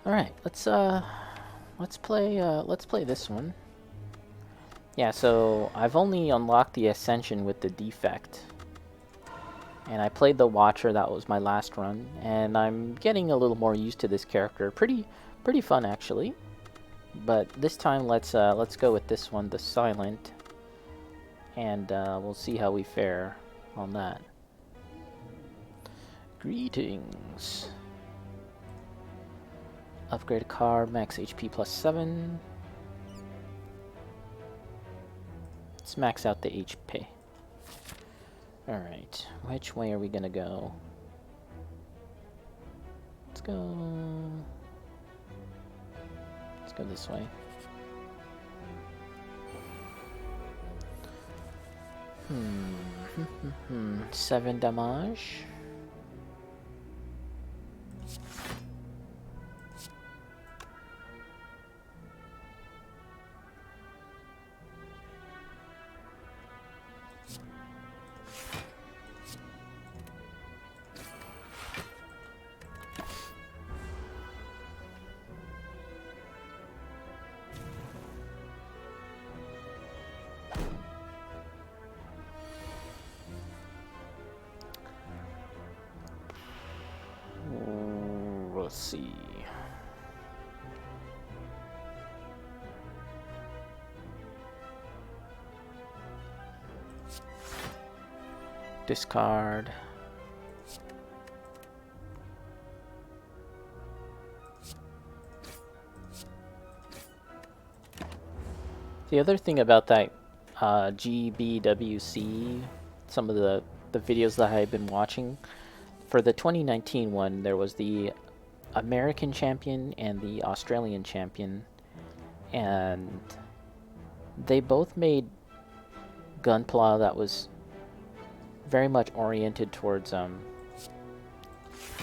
All right, let's play this one. Yeah, so I've only unlocked the Ascension with the defect. And I played the Watcher, that was my last run, and I'm getting a little more used to this character. Pretty fun actually. But this time let's go with this one, the Silent, and we'll see how we fare on that. Greetings. Upgrade a car, max HP plus 7. Let's max out the HP. Alright, which way are we gonna go? Let's go this way. 7 damage. Let's see. Discard. The other thing about that GBWC, some of the videos that I've been watching, for the 2019 one, there was the American champion and the Australian champion, and they both made Gunpla that was very much oriented towards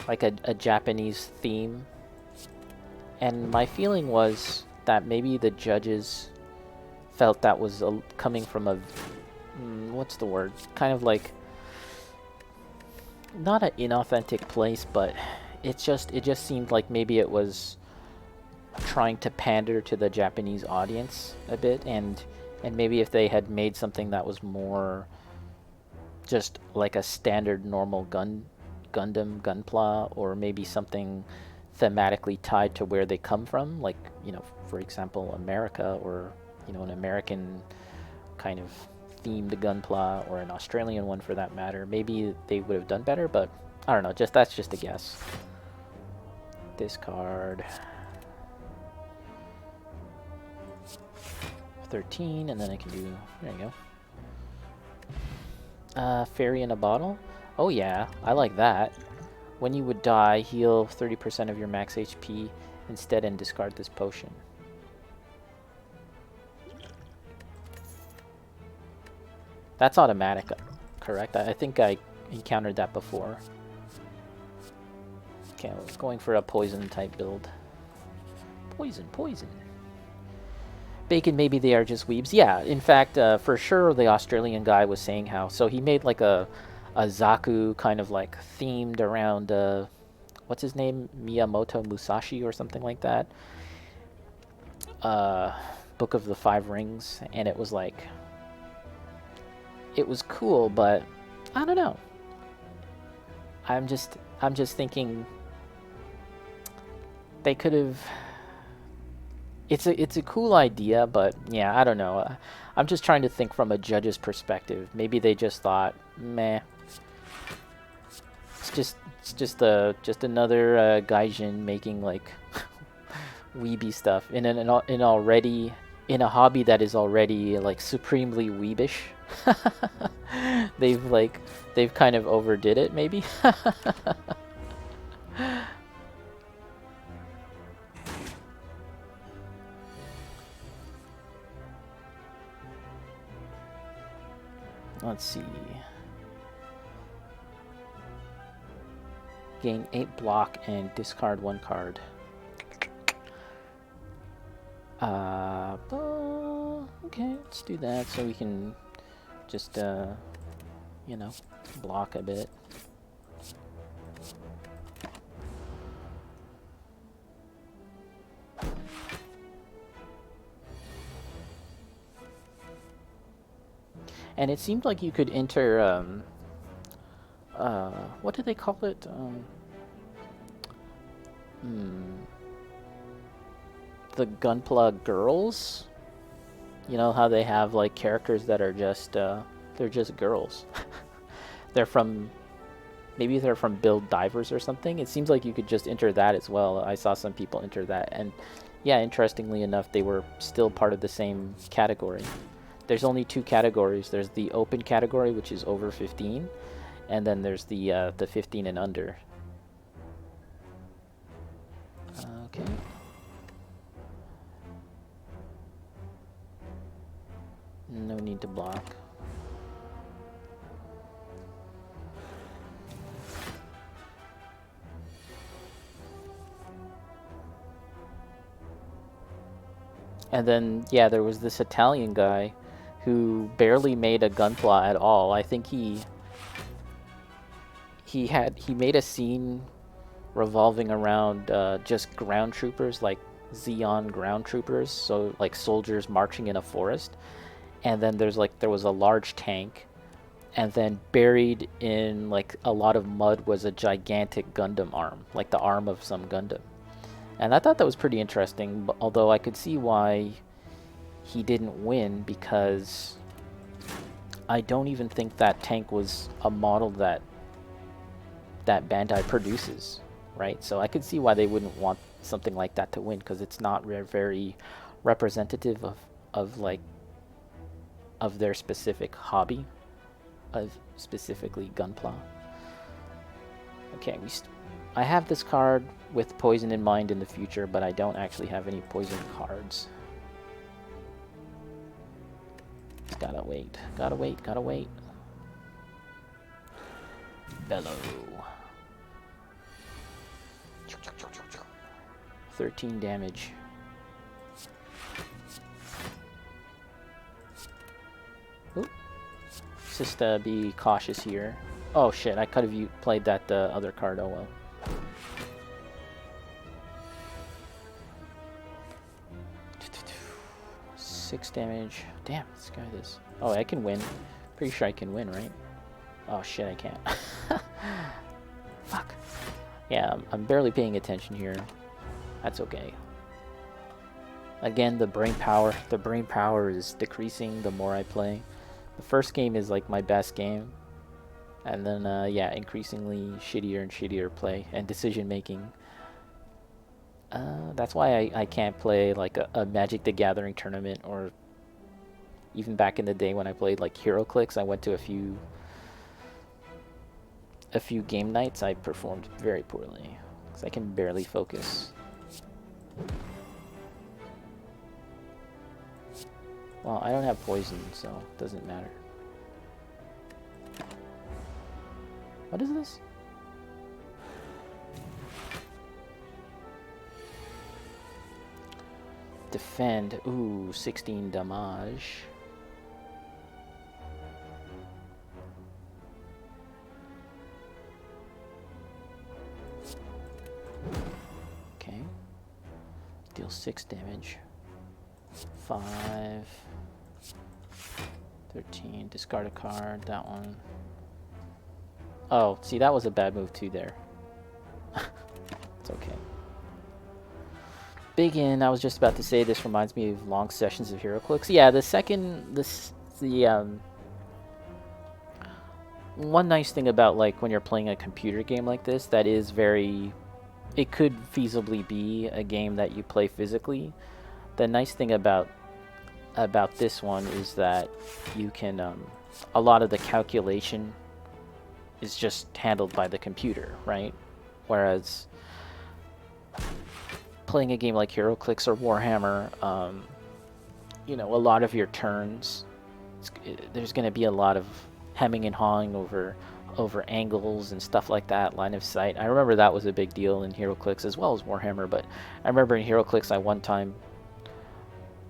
like a Japanese theme. And my feeling was that maybe the judges felt that was coming from a what's the word? Kind of like not an inauthentic place, but it just seemed like maybe it was trying to pander to the Japanese audience a bit, and maybe if they had made something that was more just like a standard normal Gundam Gunpla, or maybe something thematically tied to where they come from, like, you know, for example, America, or, you know, an American kind of themed Gunpla, or an Australian one for that matter, maybe they would have done better. But I don't know, that's just a guess. Discard 13, and then I can do, there you go. Fairy in a bottle. Oh yeah, I like that. When you would die, heal 30% of your max HP instead and discard this potion. That's automatic, correct? I think I encountered that before. Okay, I was going for a poison type build. Poison. Bacon, maybe they are just weebs. Yeah, in fact, for sure the Australian guy was saying how, so he made like a Zaku kind of like themed around, what's his name? Miyamoto Musashi or something like that. Book of the Five Rings, and it was like, it was cool, but I don't know. I'm just thinking they could have. It's a cool idea, but yeah, I don't know. I'm just trying to think from a judge's perspective. Maybe they just thought, meh. It's just another gaijin making like weeby stuff in a hobby that is already like supremely weebish. they've kind of overdid it, maybe. Let's see. Gain 8 block and discard 1 card. Okay, let's do that so we can just, you know, block a bit. . And it seemed like you could enter what do they call it? The Gunpla girls. You know how they have like characters that are just they're just girls. They're from maybe they're from Build Divers or something. It seems like you could just enter that as well. I saw some people enter that, and yeah, interestingly enough, they were still part of the same category. There's only two categories. There's the open category, which is over 15, and then there's the 15 and under. Okay. No need to block. And then, yeah, there was this Italian guy who barely made a gunpla at all. I think he made a scene revolving around just ground troopers, like Xeon ground troopers, so like soldiers marching in a forest. And then there was a large tank, and then buried in like a lot of mud was a gigantic Gundam arm, like the arm of some Gundam. And I thought that was pretty interesting, although I could see why he didn't win, because I don't even think that tank was a model that Bandai produces, right? So I could see why they wouldn't want something like that to win, because it's not very representative of their specific hobby, of specifically Gunpla. Okay, I have this card with poison in mind in the future, but I don't actually have any poison cards. Just gotta wait. Bellow. 13 damage. Oop. Just be cautious here. Oh shit, I could have played that other card, oh well. Six damage. Damn, this guy is... Oh, I can win. Pretty sure I can win, right? Oh shit, I can't. Fuck. Yeah, I'm barely paying attention here. That's okay. Again, the brain power is decreasing the more I play. The first game is like my best game. And then, yeah, increasingly shittier and shittier play and decision making. That's why I can't play like a Magic the Gathering tournament, or even back in the day when I played like HeroClix, I went to a few game nights. I performed very poorly because I can barely focus. Well, I don't have poison, so it doesn't matter. What is this? Defend. Ooh, 16 damage. Okay. Deal 6 damage. 5. 13. Discard a card. That one. Oh, see, that was a bad move too there. It's okay. Big In, I was just about to say, this reminds me of long sessions of HeroClix. Yeah, one nice thing about like when you're playing a computer game like this, that is it could feasibly be a game that you play physically. The nice thing about this one is that you can, a lot of the calculation is just handled by the computer, right? Whereas playing a game like HeroClix or Warhammer, you know, a lot of your turns, there's going to be a lot of hemming and hawing over angles and stuff like that, line of sight. I remember that was a big deal in HeroClix as well as Warhammer, but I remember in HeroClix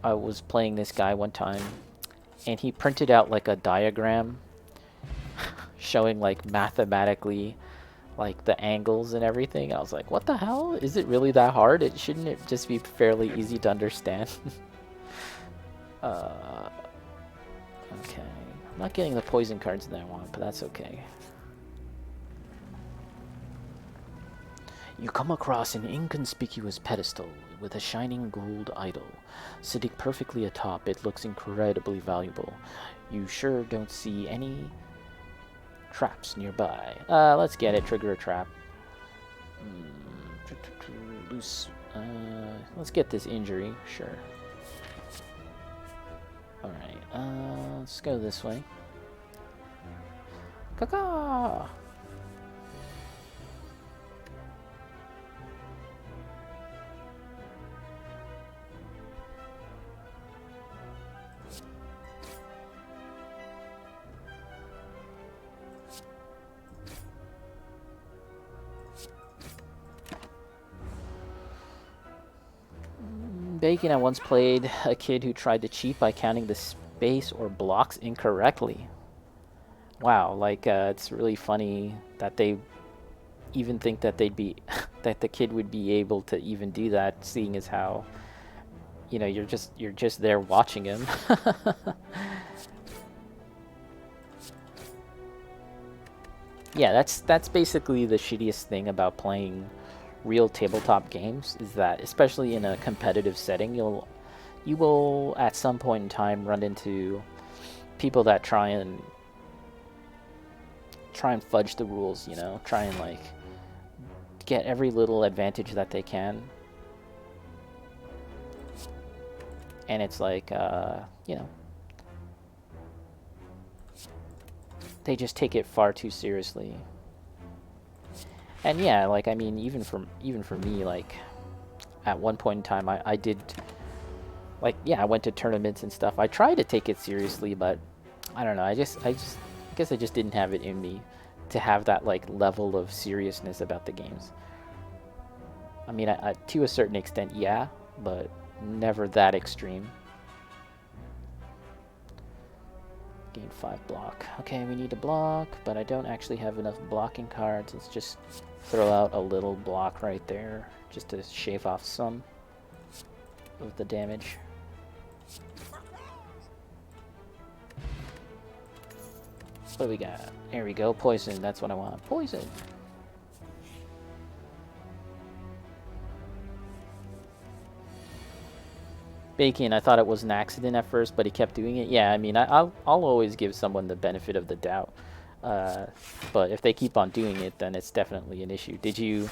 I was playing this guy one time, and he printed out like a diagram showing like mathematically like the angles and everything. I was like, what the hell? Is it really that hard? Shouldn't it just be fairly easy to understand? Okay. I'm not getting the poison cards that I want, but that's okay. You come across an inconspicuous pedestal with a shining gold idol. Sitting perfectly atop, it looks incredibly valuable. You sure don't see any traps nearby. Let's get it. Trigger a trap. Loose. Let's get this injury. Sure. Alright, let's go this way. Caca! Bacon, I once played a kid who tried to cheat by counting the space or blocks incorrectly. Wow, like, it's really funny that they even think that they'd be, that the kid would be able to even do that, seeing as how, you know, you're just there watching him. Yeah, that's basically the shittiest thing about playing real tabletop games, is that especially in a competitive setting, you will at some point in time run into people that try and fudge the rules, you know, try and like get every little advantage that they can. And it's like, you know, they just take it far too seriously. And yeah, like, I mean, even for me, like, at one point in time, I did, like, yeah, I went to tournaments and stuff. I tried to take it seriously, but I don't know. I guess I just didn't have it in me to have that, like, level of seriousness about the games. I mean, to a certain extent, yeah, but never that extreme. Gain 5 block. Okay, we need a block, but I don't actually have enough blocking cards. Let's just throw out a little block right there, just to shave off some of the damage. What do we got? There we go, poison. That's what I want. Poison! Bacon, I thought it was an accident at first, but he kept doing it. Yeah, I mean, I'll always give someone the benefit of the doubt. But if they keep on doing it, then it's definitely an issue. Did you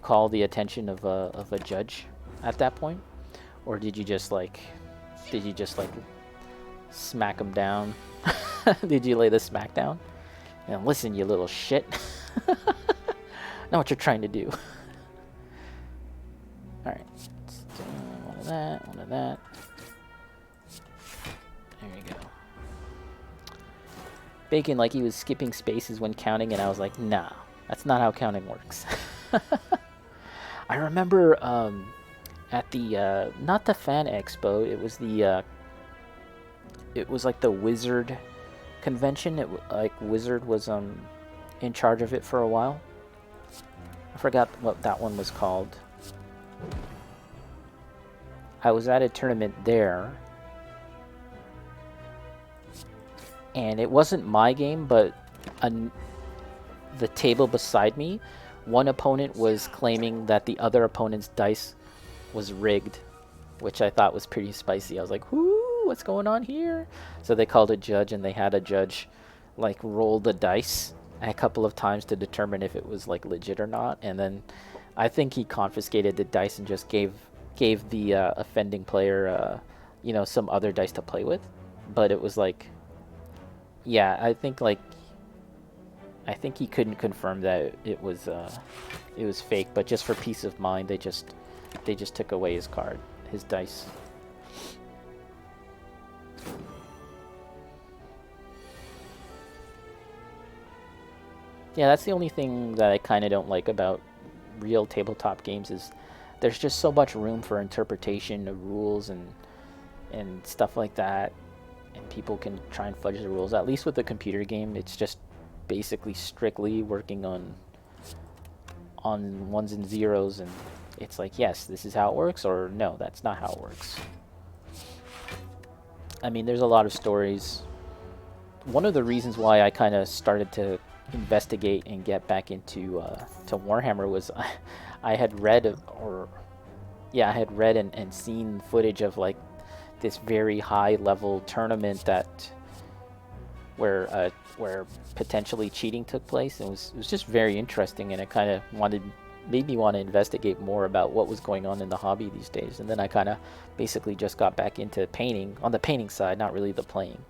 call the attention of a judge at that point? Or did you just like smack him down? Did you lay the smack down? And listen, you little shit. Know what you're trying to do. Alright. One of that, one of that. There you go. Bacon, like he was skipping spaces when counting, and I was like, nah, that's not how counting works. I remember at the, not the Fan Expo, it was the, it was like the Wizard convention. Like Wizard was in charge of it for a while. I forgot what that one was called. I was at a tournament there, and it wasn't my game, but the table beside me, one opponent was claiming that the other opponent's dice was rigged, which I thought was pretty spicy. I was like, "Whoo, what's going on here?" So they called a judge, and they had a judge like roll the dice a couple of times to determine if it was like legit or not, and then I think he confiscated the dice and just gave the offending player, you know, some other dice to play with. But it was like, yeah, I think he couldn't confirm that it was fake, but just for peace of mind, they just took away his card, his dice. Yeah, that's the only thing that I kind of don't like about real tabletop games, is there's just so much room for interpretation of rules and stuff like that, and people can try and fudge the rules. At least with a computer game, it's just basically strictly working on ones and zeros, and it's like, yes, this is how it works, or no, that's not how it works. I mean, there's a lot of stories one of the reasons why I kind of started to investigate and get back into to Warhammer was I had read I had read and seen footage of like this very high level tournament that where potentially cheating took place. It was just very interesting, and it kind of made me want to investigate more about what was going on in the hobby these days. And then I kind of basically just got back into painting on the painting side, not really the playing.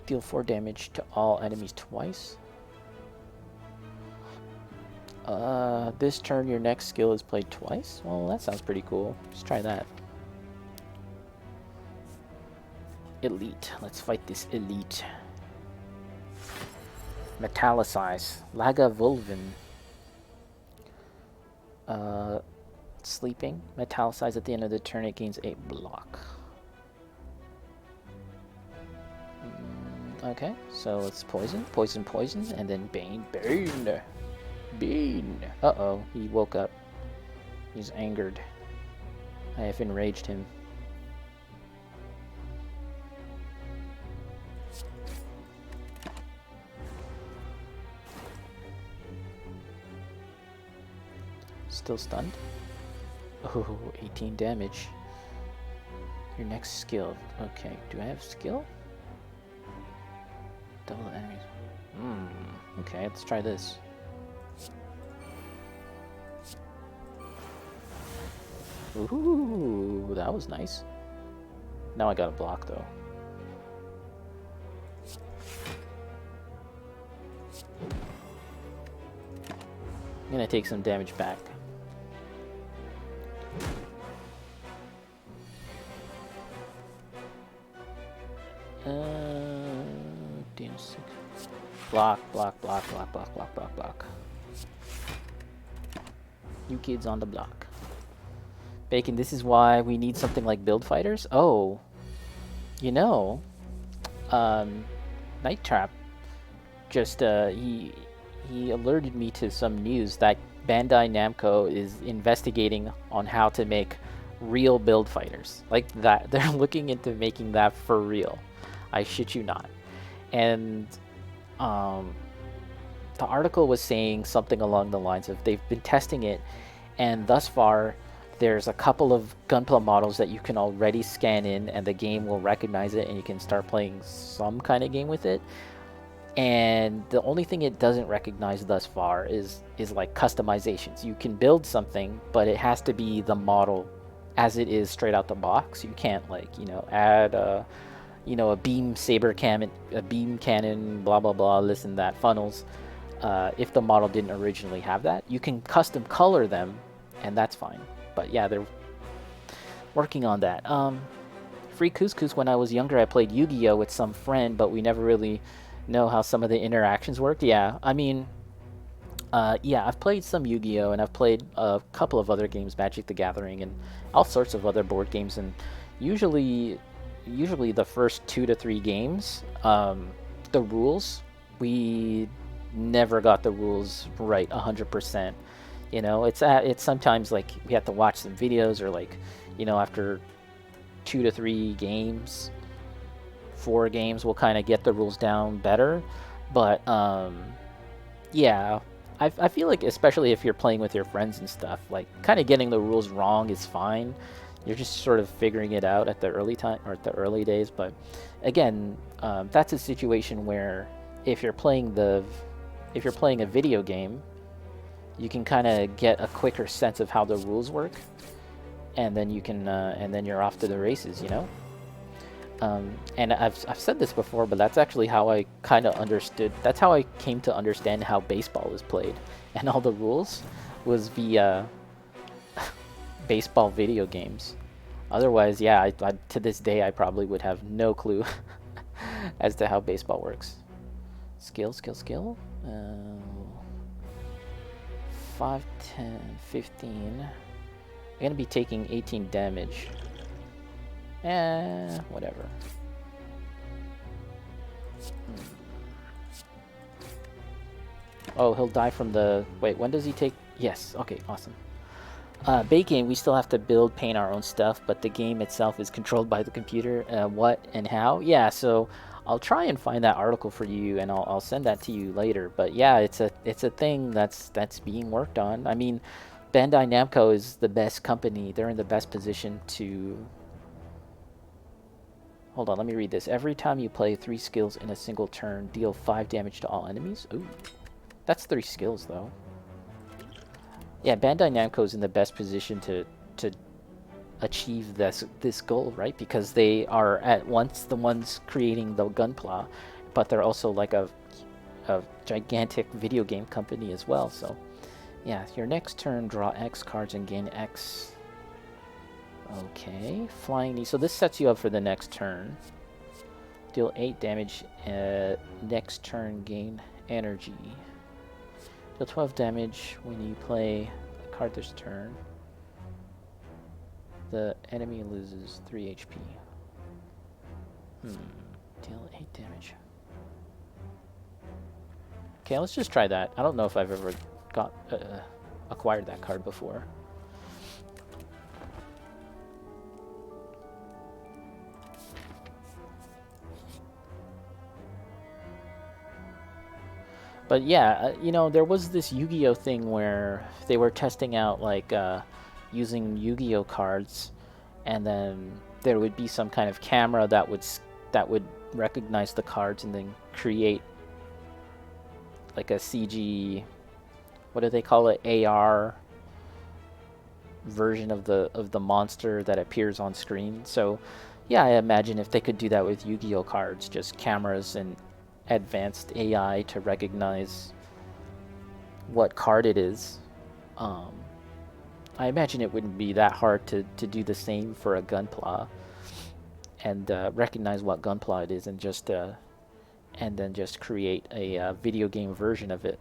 Deal 4 damage to all enemies twice. This turn your next skill is played twice? Well, that sounds pretty cool. Let's try that. Elite. Let's fight this elite. Metallicize. Lagavulvin. Sleeping. Metallicize at the end of the turn. It gains 8 block. Okay, so it's poison, poison, poison, and then Bane. Bane! Bane! Uh-oh, he woke up. He's angered. I have enraged him. Still stunned. Oh, 18 damage. Your next skill. Okay, do I have skill? Double the enemies. Okay, let's try this. Ooh, that was nice. Now I got a block though. I'm gonna take some damage back. DM6. Block, block, block, block, block, block, block, block. You kids on the block. Bacon, this is why we need something like build fighters? Oh. You know, Night Trap just, he alerted me to some news that Bandai Namco is investigating on how to make real build fighters. Like that. They're looking into making that for real. I shit you not. And the article was saying something along the lines of they've been testing it, and thus far there's a couple of Gunpla models that you can already scan in and the game will recognize it and you can start playing some kind of game with it. And the only thing it doesn't recognize thus far is like customizations. You can build something, but it has to be the model as it is straight out the box. You can't, like, you know, add a beam saber cannon, blah blah blah, this and that, funnels. If the model didn't originally have that, you can custom color them, and that's fine. But yeah, they're working on that. Free Couscous. When I was younger, I played Yu-Gi-Oh with some friend, but we never really know how some of the interactions worked. Yeah, I mean, yeah, I've played some Yu-Gi-Oh, and I've played a couple of other games, Magic the Gathering, and all sorts of other board games. And usually the first 2 to 3 games, the rules, we never got the rules right 100%. You know, it's sometimes like we have to watch some videos, or like, you know, after 2 to 3 games, 4 games, we'll kind of get the rules down better. But yeah, I feel like, especially if you're playing with your friends and stuff, like kind of getting the rules wrong is fine. You're just sort of figuring it out at the early time, or at the early days. But again, that's a situation where if you're playing a video game, you can kind of get a quicker sense of how the rules work, and then you can and then you're off to the races, you know. And I've said this before, but that's actually how I kind of understood. That's how I came to understand how baseball is played, and all the rules was via baseball video games. Otherwise, yeah, I to this day I probably would have no clue as to how baseball works. Skill. 5, 10, 15. I'm gonna be taking 18 damage. Whatever. Oh, he'll die from the... Wait, when does he take... Yes, okay, awesome. Bait game, we still have to build, paint our own stuff, but the game itself is controlled by the computer. What and how? Yeah, so I'll try and find that article for you, and I'll send that to you later. But yeah, it's a thing that's being worked on. I mean, Bandai Namco is the best company. They're in the best position to. Hold on, let me read this. Every time you play 3 skills in a single turn, deal 5 damage to all enemies. Ooh, that's 3 skills though. Yeah, Bandai Namco is in the best position to achieve this goal, right? Because they are at once the ones creating the Gunpla, but they're also like a gigantic video game company as well. So, yeah, your next turn, draw X cards and gain X. Okay, flying knee. So this sets you up for the next turn. Deal 8 damage. Next turn, gain energy. Deal 12 damage when you play a card this turn. The enemy loses 3 HP. Deal 8 damage. Okay, let's just try that. I don't know if I've ever acquired that card before. But yeah, you know, there was this Yu-Gi-Oh thing where they were testing out like using Yu-Gi-Oh cards, and then there would be some kind of camera that would recognize the cards and then create like a CG, what do they call it, AR version of the monster that appears on screen. So yeah, I imagine if they could do that with Yu-Gi-Oh cards, just cameras and advanced AI to recognize what card it is. I imagine it wouldn't be that hard to do the same for a Gunpla and recognize what Gunpla it is, and just and then just create a video game version of it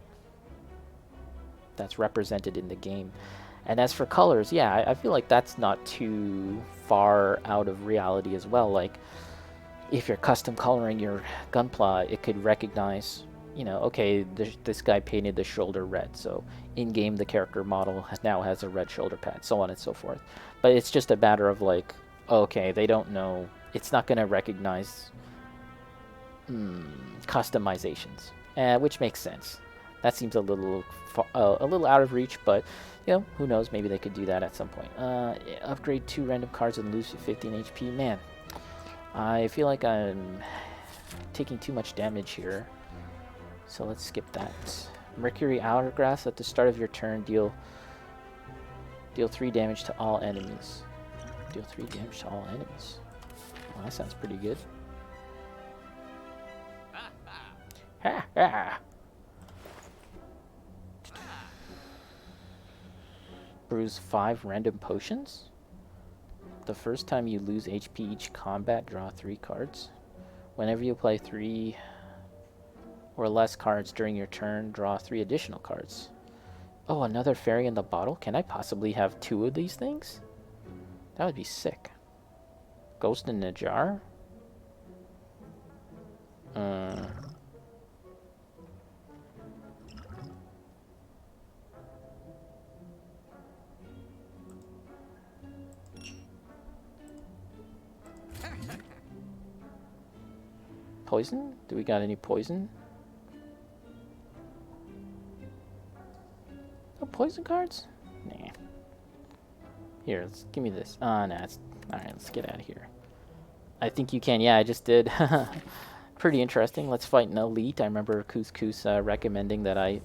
that's represented in the game. And as for colors, yeah, I feel like that's not too far out of reality as well. Like, if you're custom coloring your Gunpla, it could recognize, you know, okay, this guy painted the shoulder red, so in-game the character model now has a red shoulder pad, so on and so forth. But it's just a matter of like, okay, they don't know, it's not going to recognize customizations, which makes sense. That seems a little out of reach, but you know, who knows? Maybe they could do that at some point. Upgrade 2 random cards and lose 15 HP. Man, I feel like I'm taking too much damage here, so let's skip that. Mercury Hourglass. At the start of your turn, deal 3 damage to all enemies. Deal 3 damage to all enemies. Well, that sounds pretty good. Ha ha! Brews 5 random potions. The first time you lose HP each combat, draw 3 cards. Whenever you play 3 or less cards during your turn, draw 3 additional cards. Oh, another fairy in the bottle? Can I possibly have 2 of these things? That would be sick. Ghost in a jar? Poison? Do we got any poison? No poison cards? Nah. Here, give me this. Nah, it's... Alright, let's get out of here. I think you can. Yeah, I just did. Pretty interesting. Let's fight an elite. I remember Couscous recommending that I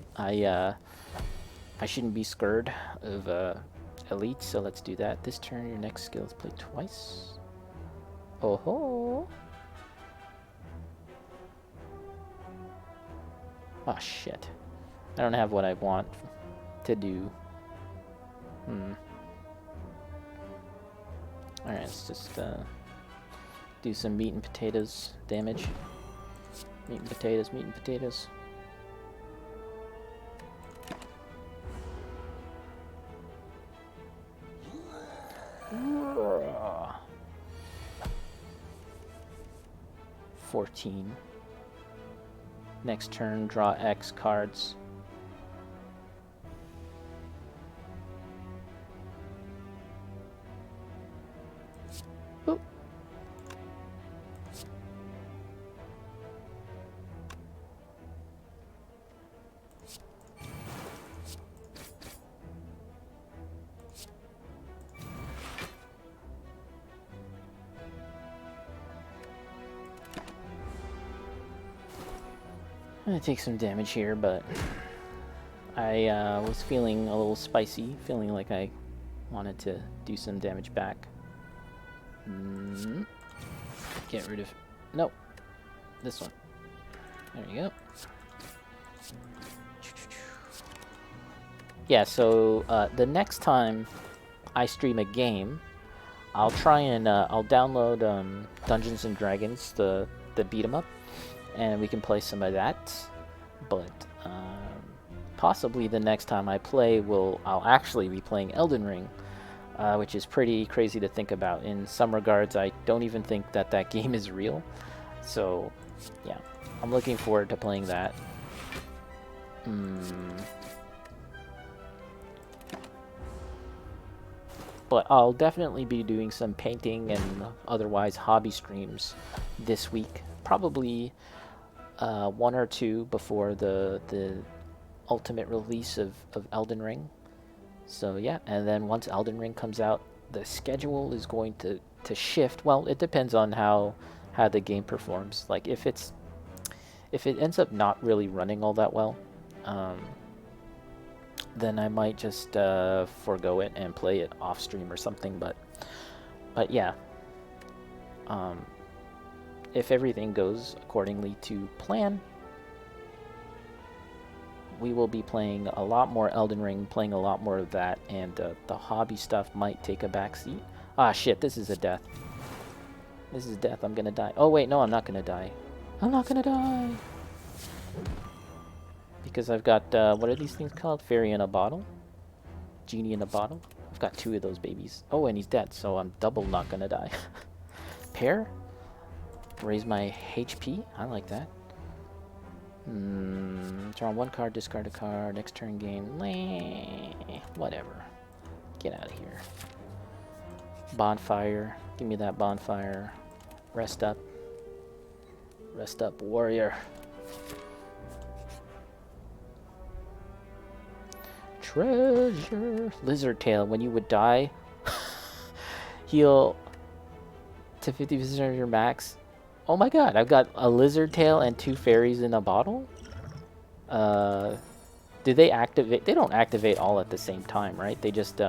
shouldn't be scared of elite, so let's do that. This turn, your next skill is play twice. Oh ho! Oh shit. I don't have what I want to do. Alright, let's just do some meat and potatoes damage. Meat and potatoes, meat and potatoes. Ugh. 14. Next turn, draw X cards. Oop. I'm gonna take some damage here, but I was feeling a little spicy, feeling like I wanted to do some damage back. Get rid of... Nope. This one. There you go. Yeah, so the next time I stream a game, I'll try and I'll download Dungeons and Dragons, the beat 'em up, and we can play some of that. But possibly the next time I play, I'll actually be playing Elden Ring, which is pretty crazy to think about. In some regards, I don't even think that game is real. So, yeah, I'm looking forward to playing that. But I'll definitely be doing some painting and otherwise hobby streams this week. Probably one or two before the ultimate release of Elden Ring. So yeah, and then once Elden Ring comes out, the schedule is going to shift. Well, it depends on how the game performs. Like if it ends up not really running all that well, then I might just forego it and play it off stream or something. But yeah, if everything goes accordingly to plan, we will be playing a lot more Elden Ring, playing a lot more of that, and the hobby stuff might take a backseat. Ah, shit, this is a death. This is death. I'm gonna die. Oh, wait, no, I'm not gonna die. I'm not gonna die! Because I've got, what are these things called? Fairy in a bottle? Genie in a bottle? I've got 2 of those babies. Oh, and he's dead, so I'm double not gonna die. Pair? Raise my HP? I like that. Draw 1 card, discard a card, next turn gain. Whatever. Get out of here. Bonfire. Give me that bonfire. Rest up. Rest up, warrior. Treasure. Lizard tail. When you would die, heal to 50% of your max. Oh my god, I've got a lizard tail and 2 fairies in a bottle? Do they activate? They don't activate all at the same time, right? They just,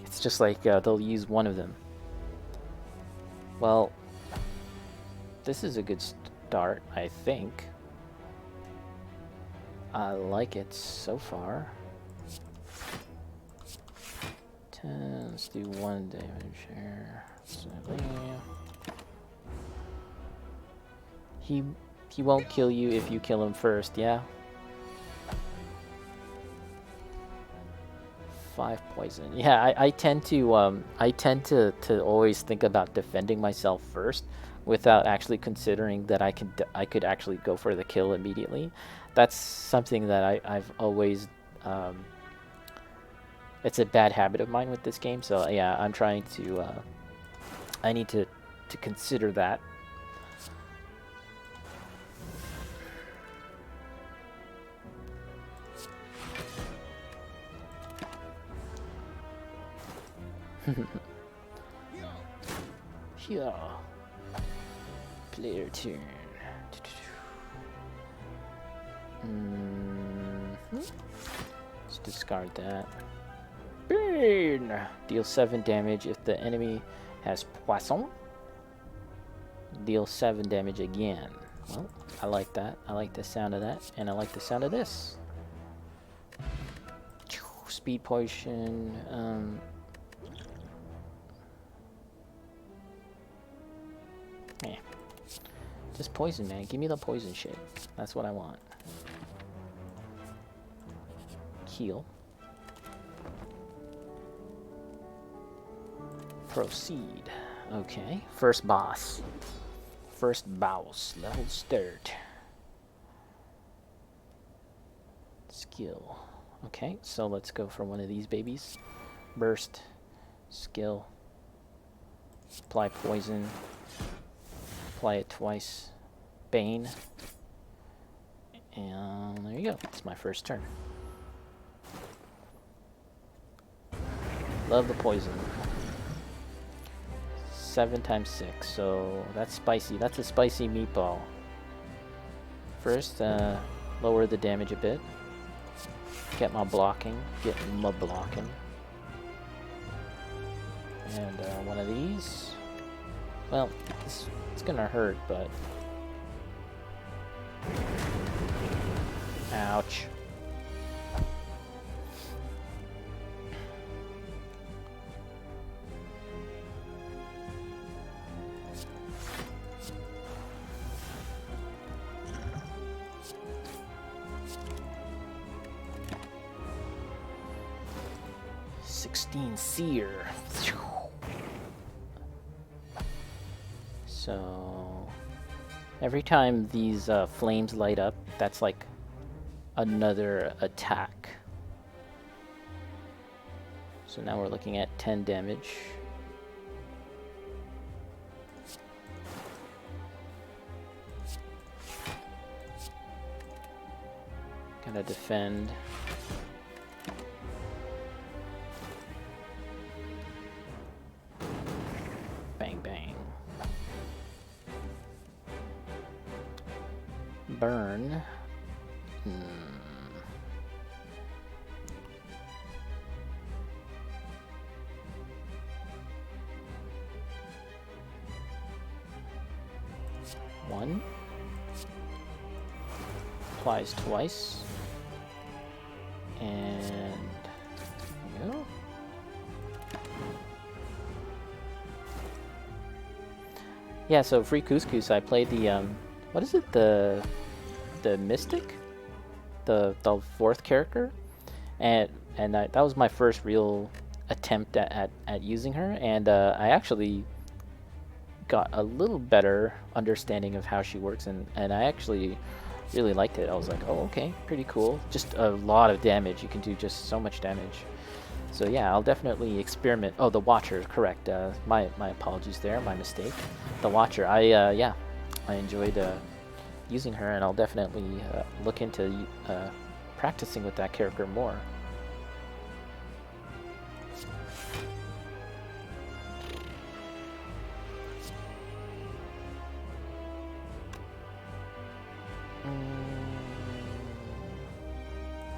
it's just like they'll use one of them. Well, this is a good start, I think. I like it so far. 10, let's do 1 damage here. He won't kill you if you kill him first, yeah? 5 poison. Yeah, I tend to always think about defending myself first without actually considering that I could actually go for the kill immediately. That's something that I've always it's a bad habit of mine with this game. So yeah, I'm trying to I need to consider that. Yeah. Player turn. Let's discard that. Burn! Deal 7 damage if the enemy has poisson. Deal 7 damage again. Well, I like that. I like the sound of that, and I like the sound of this. Speed potion. Yeah. Just poison, man. Give me the poison shit. That's what I want. Heal. Proceed. Okay. First boss. First boss. Level start. Skill. Okay, so let's go for one of these babies. Burst. Skill. Apply poison. Apply it twice. Bane. And there you go. It's my first turn. Love the poison. 7 times 6, so that's spicy. That's a spicy meatball. First, lower the damage a bit. Get my blocking. And one of these. Well, it's gonna hurt, but... Ouch. Seer. So every time these flames light up, that's like another attack. So now we're looking at 10 damage. Gotta defend. Burn. One. Applies twice. And there you go. Yeah, so free couscous, I played the what is it? The Mystic, the fourth character, and that was my first real attempt at using her, and I actually got a little better understanding of how she works, and I actually really liked it. I was like, oh, okay, pretty cool. Just a lot of damage. You can do just so much damage. So yeah, I'll definitely experiment. Oh, the Watcher, correct. My apologies there, my mistake. The Watcher. Yeah, I enjoyed using her, and I'll definitely look into practicing with that character more.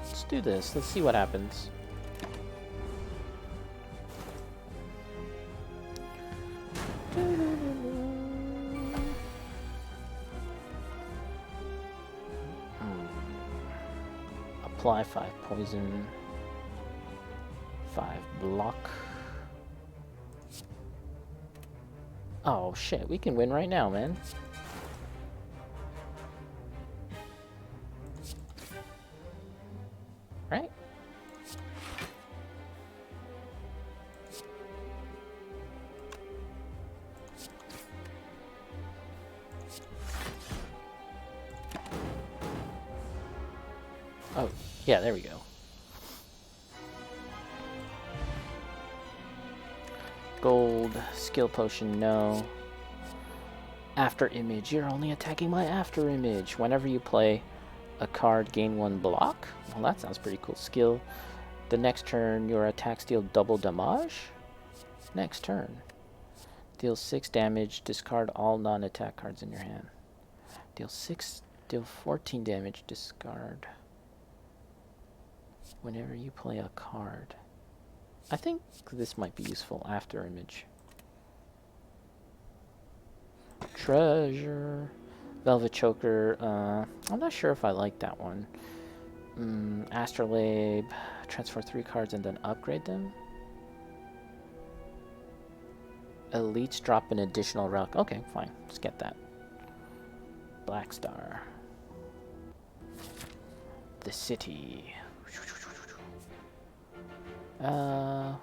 Let's do this. Let's see what happens. Apply 5 poison, 5 block. Oh shit, we can win right now, man. Right? Oh, yeah, there we go. Gold, skill potion, no. After image, you're only attacking my after image. Whenever you play a card, gain 1 block. Well, that sounds pretty cool. Skill, the next turn, your attacks deal double damage. Next turn. Deal 6 damage, discard all non-attack cards in your hand. Deal 14 damage, discard. Whenever you play a card. I think this might be useful. After image. Treasure. Velvet Choker. I'm not sure if I like that one. Astrolabe. Transfer 3 cards and then upgrade them. Elites drop an additional relic. Okay, fine. Let's get that. Black Star. The city.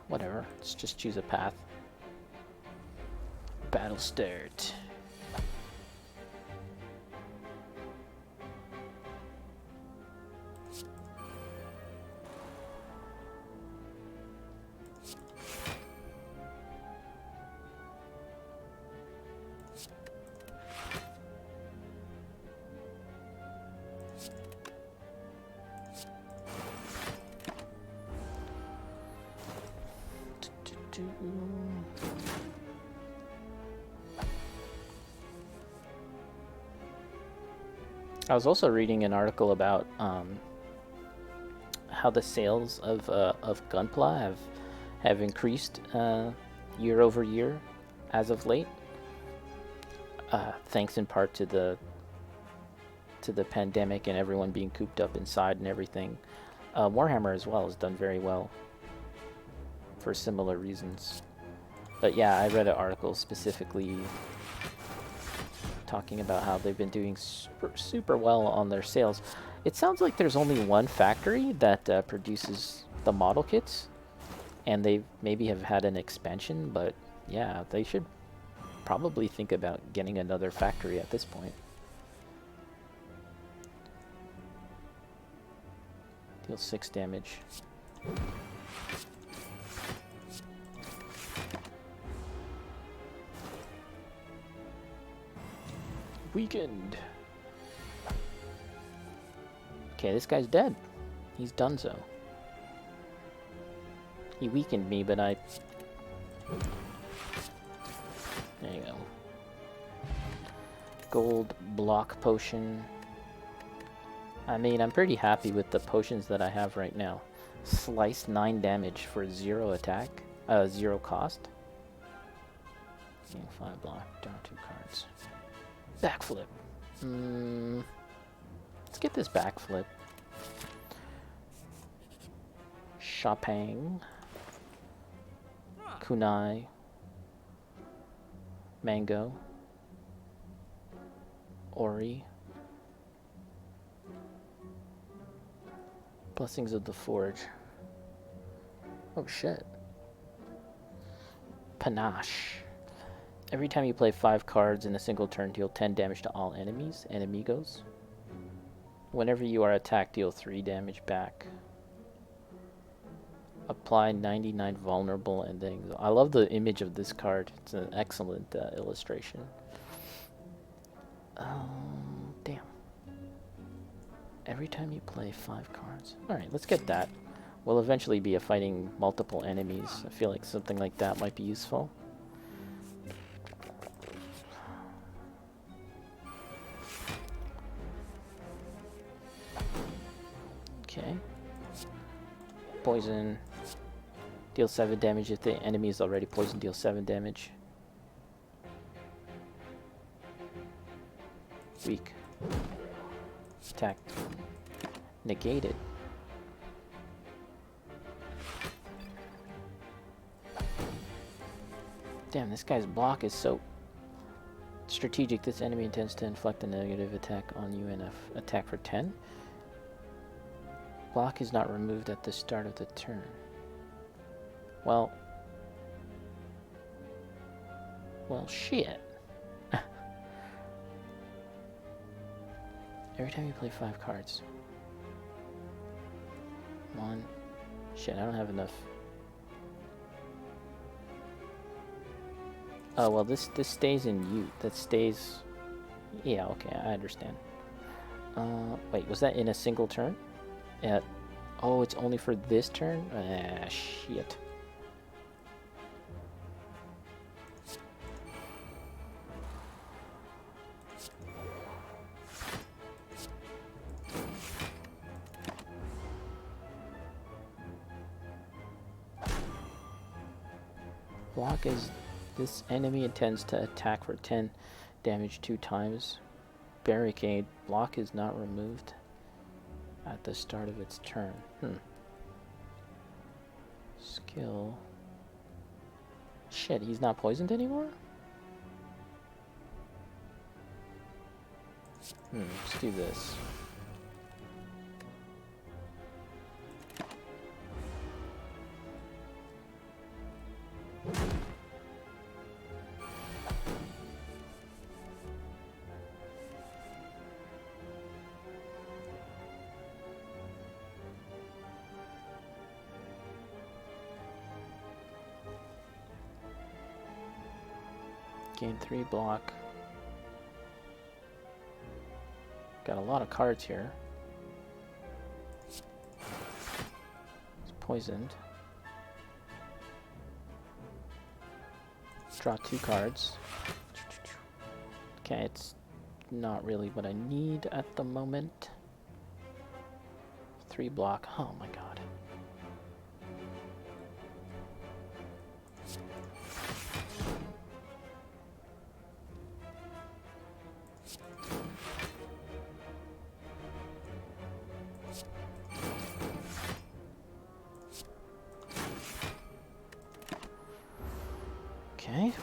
Whatever. Let's just choose a path. Battle start. I was also reading an article about how the sales of Gunpla have increased year over year as of late, thanks in part to the pandemic and everyone being cooped up inside and everything. Warhammer as well has done very well for similar reasons. But yeah, I read an article specifically talking about how they've been doing super well on their sales. It sounds like there's only one factory that produces the model kits, and they maybe have had an expansion, but yeah, they should probably think about getting another factory at this point. Deal 6 damage. Weakened. Okay, this guy's dead. He's done so. He weakened me, but I... There you go. Gold block potion. I mean, I'm pretty happy with the potions that I have right now. Slice 9 damage for 0 attack. 0 cost. 5 block. Draw 2 cards. Backflip. Let's get this backflip. Chopang. Kunai. Mango. Ori. Blessings of the Forge. Oh shit. Panache. Every time you play 5 cards in a single turn, deal 10 damage to all enemigos. Whenever you are attacked, deal 3 damage back. Apply 99 vulnerable endings. I love the image of this card. It's an excellent illustration. Damn. Every time you play 5 cards. Alright, let's get that. We'll eventually be fighting multiple enemies. I feel like something like that might be useful. Okay. Poison. Deal 7 damage if the enemy is already poisoned. Deal 7 damage. Weak. Attack. Negated. Damn, this guy's block is so strategic. This enemy intends to inflict a negative attack on you and attack for 10. Block is not removed at the start of the turn. Well, shit. Every time you play 5 cards. 1. Shit, I don't have enough. Oh, well, this stays in you. That stays... Yeah, okay, I understand. Wait, was that in a single turn? Oh, it's only for this turn? Ah, shit. Block is... This enemy intends to attack for 10 damage 2 times. Barricade. Block is not removed at the start of its turn. Skill. Shit, he's not poisoned anymore? Let's do this. Gain 3 block. Got a lot of cards here. It's poisoned. Draw 2 cards. Okay, it's not really what I need at the moment. 3 block. Oh my god. Okay.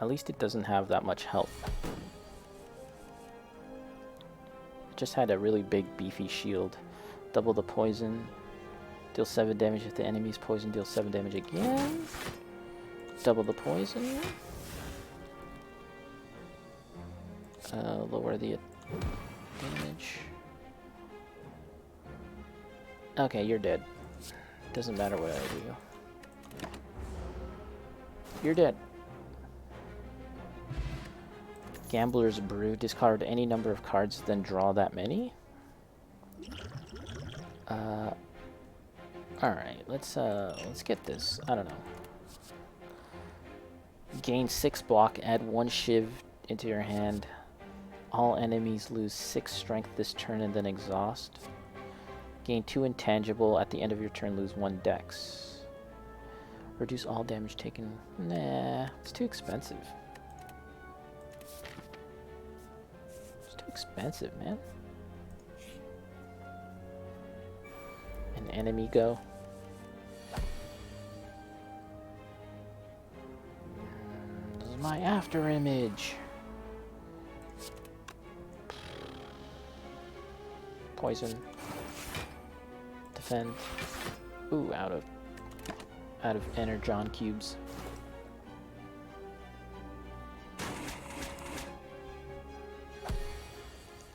At least it doesn't have that much health. It just had a really big beefy shield. Double the poison. Deal 7 damage if the enemy's poison. Deal 7 damage again. Double the poison. Lower the damage. Okay, you're dead. Doesn't matter what I do. You're dead. Gambler's Brew. Discard any number of cards, then draw that many. Alright, let's get this. I don't know. Gain 6 block, add 1 shiv into your hand. All enemies lose 6 strength this turn and then exhaust. Gain 2 intangible, at the end of your turn lose 1 dex. Reduce all damage taken. Nah, it's too expensive. It's too expensive, man. An enemy go. This is my after image. Poison. Defend. Ooh, out of energon cubes.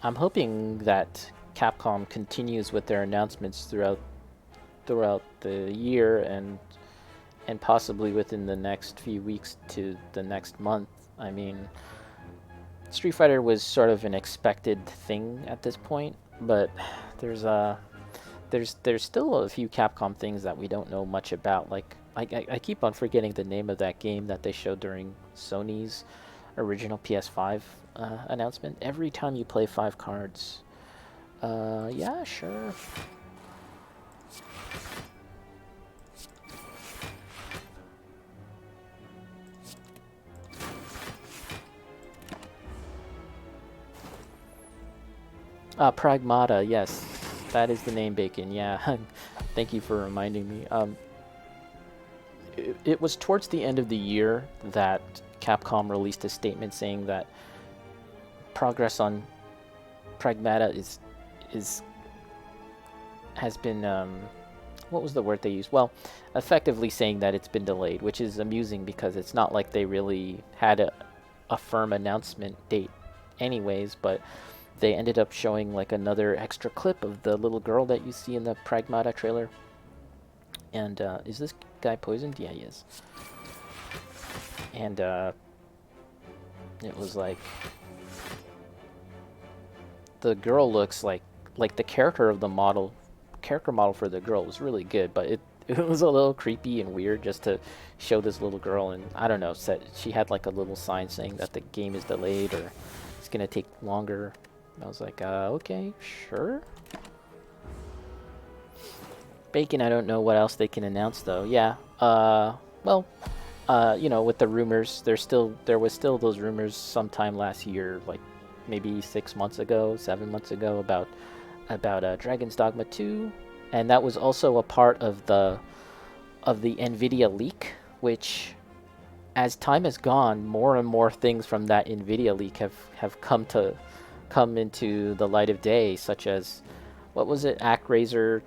I'm hoping that Capcom continues with their announcements throughout the year and possibly within the next few weeks to the next month. I mean, Street Fighter was sort of an expected thing at this point, but there's still a few Capcom things that we don't know much about. Like I keep on forgetting the name of that game that they showed during Sony's original PS5 announcement. Every time you play 5 cards. Yeah, sure. Pragmata, yes. That is the name, Bacon, yeah. Thank you for reminding me. It was towards the end of the year that Capcom released a statement saying that progress on Pragmata has been, what was the word they used? Well, effectively saying that it's been delayed, which is amusing because it's not like they really had a firm announcement date anyways, but they ended up showing like another extra clip of the little girl that you see in the Pragmata trailer. And is this guy poisoned? Yeah, he is. And it was like the girl looks like the character model for the girl was really good, but it was a little creepy and weird just to show this little girl, and I don't know, said she had like a little sign saying that the game is delayed or it's gonna take longer. I was like, okay, sure. Bacon, I don't know what else they can announce though. Yeah, well, you know, with the rumors, there was still those rumors sometime last year, like maybe 6 months ago, 7 months ago, about Dragon's Dogma 2, and that was also a part of the NVIDIA leak, which, as time has gone, more and more things from that NVIDIA leak have come into the light of day, such as, what was it, ActRaiser,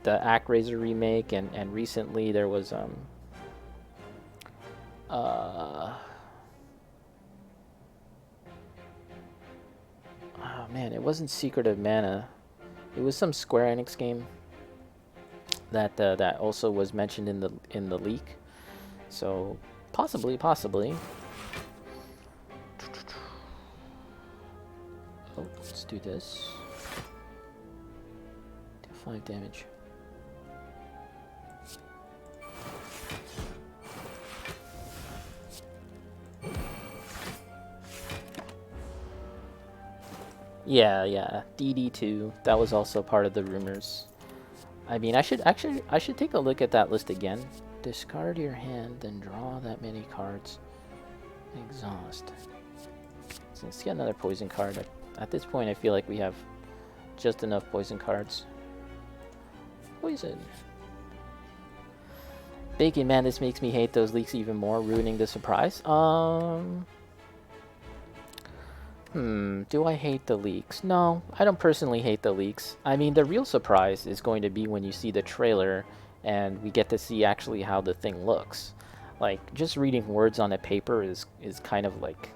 the ActRaiser remake, and recently there was oh man, it wasn't Secret of Mana. It was some Square Enix game that that also was mentioned in the leak. So possibly. Oh, let's do this. Do 5 damage. Yeah. DD2. That was also part of the rumors. I mean, I should take a look at that list again. Discard your hand, then draw that many cards. Exhaust. So let's get another poison card. At this point, I feel like we have just enough poison cards. Poison. Bacon, man, this makes me hate those leaks even more, ruining the surprise. Do I hate the leaks? No, I don't personally hate the leaks. I mean, the real surprise is going to be when you see the trailer and we get to see actually how the thing looks. Like, just reading words on a paper is kind of like,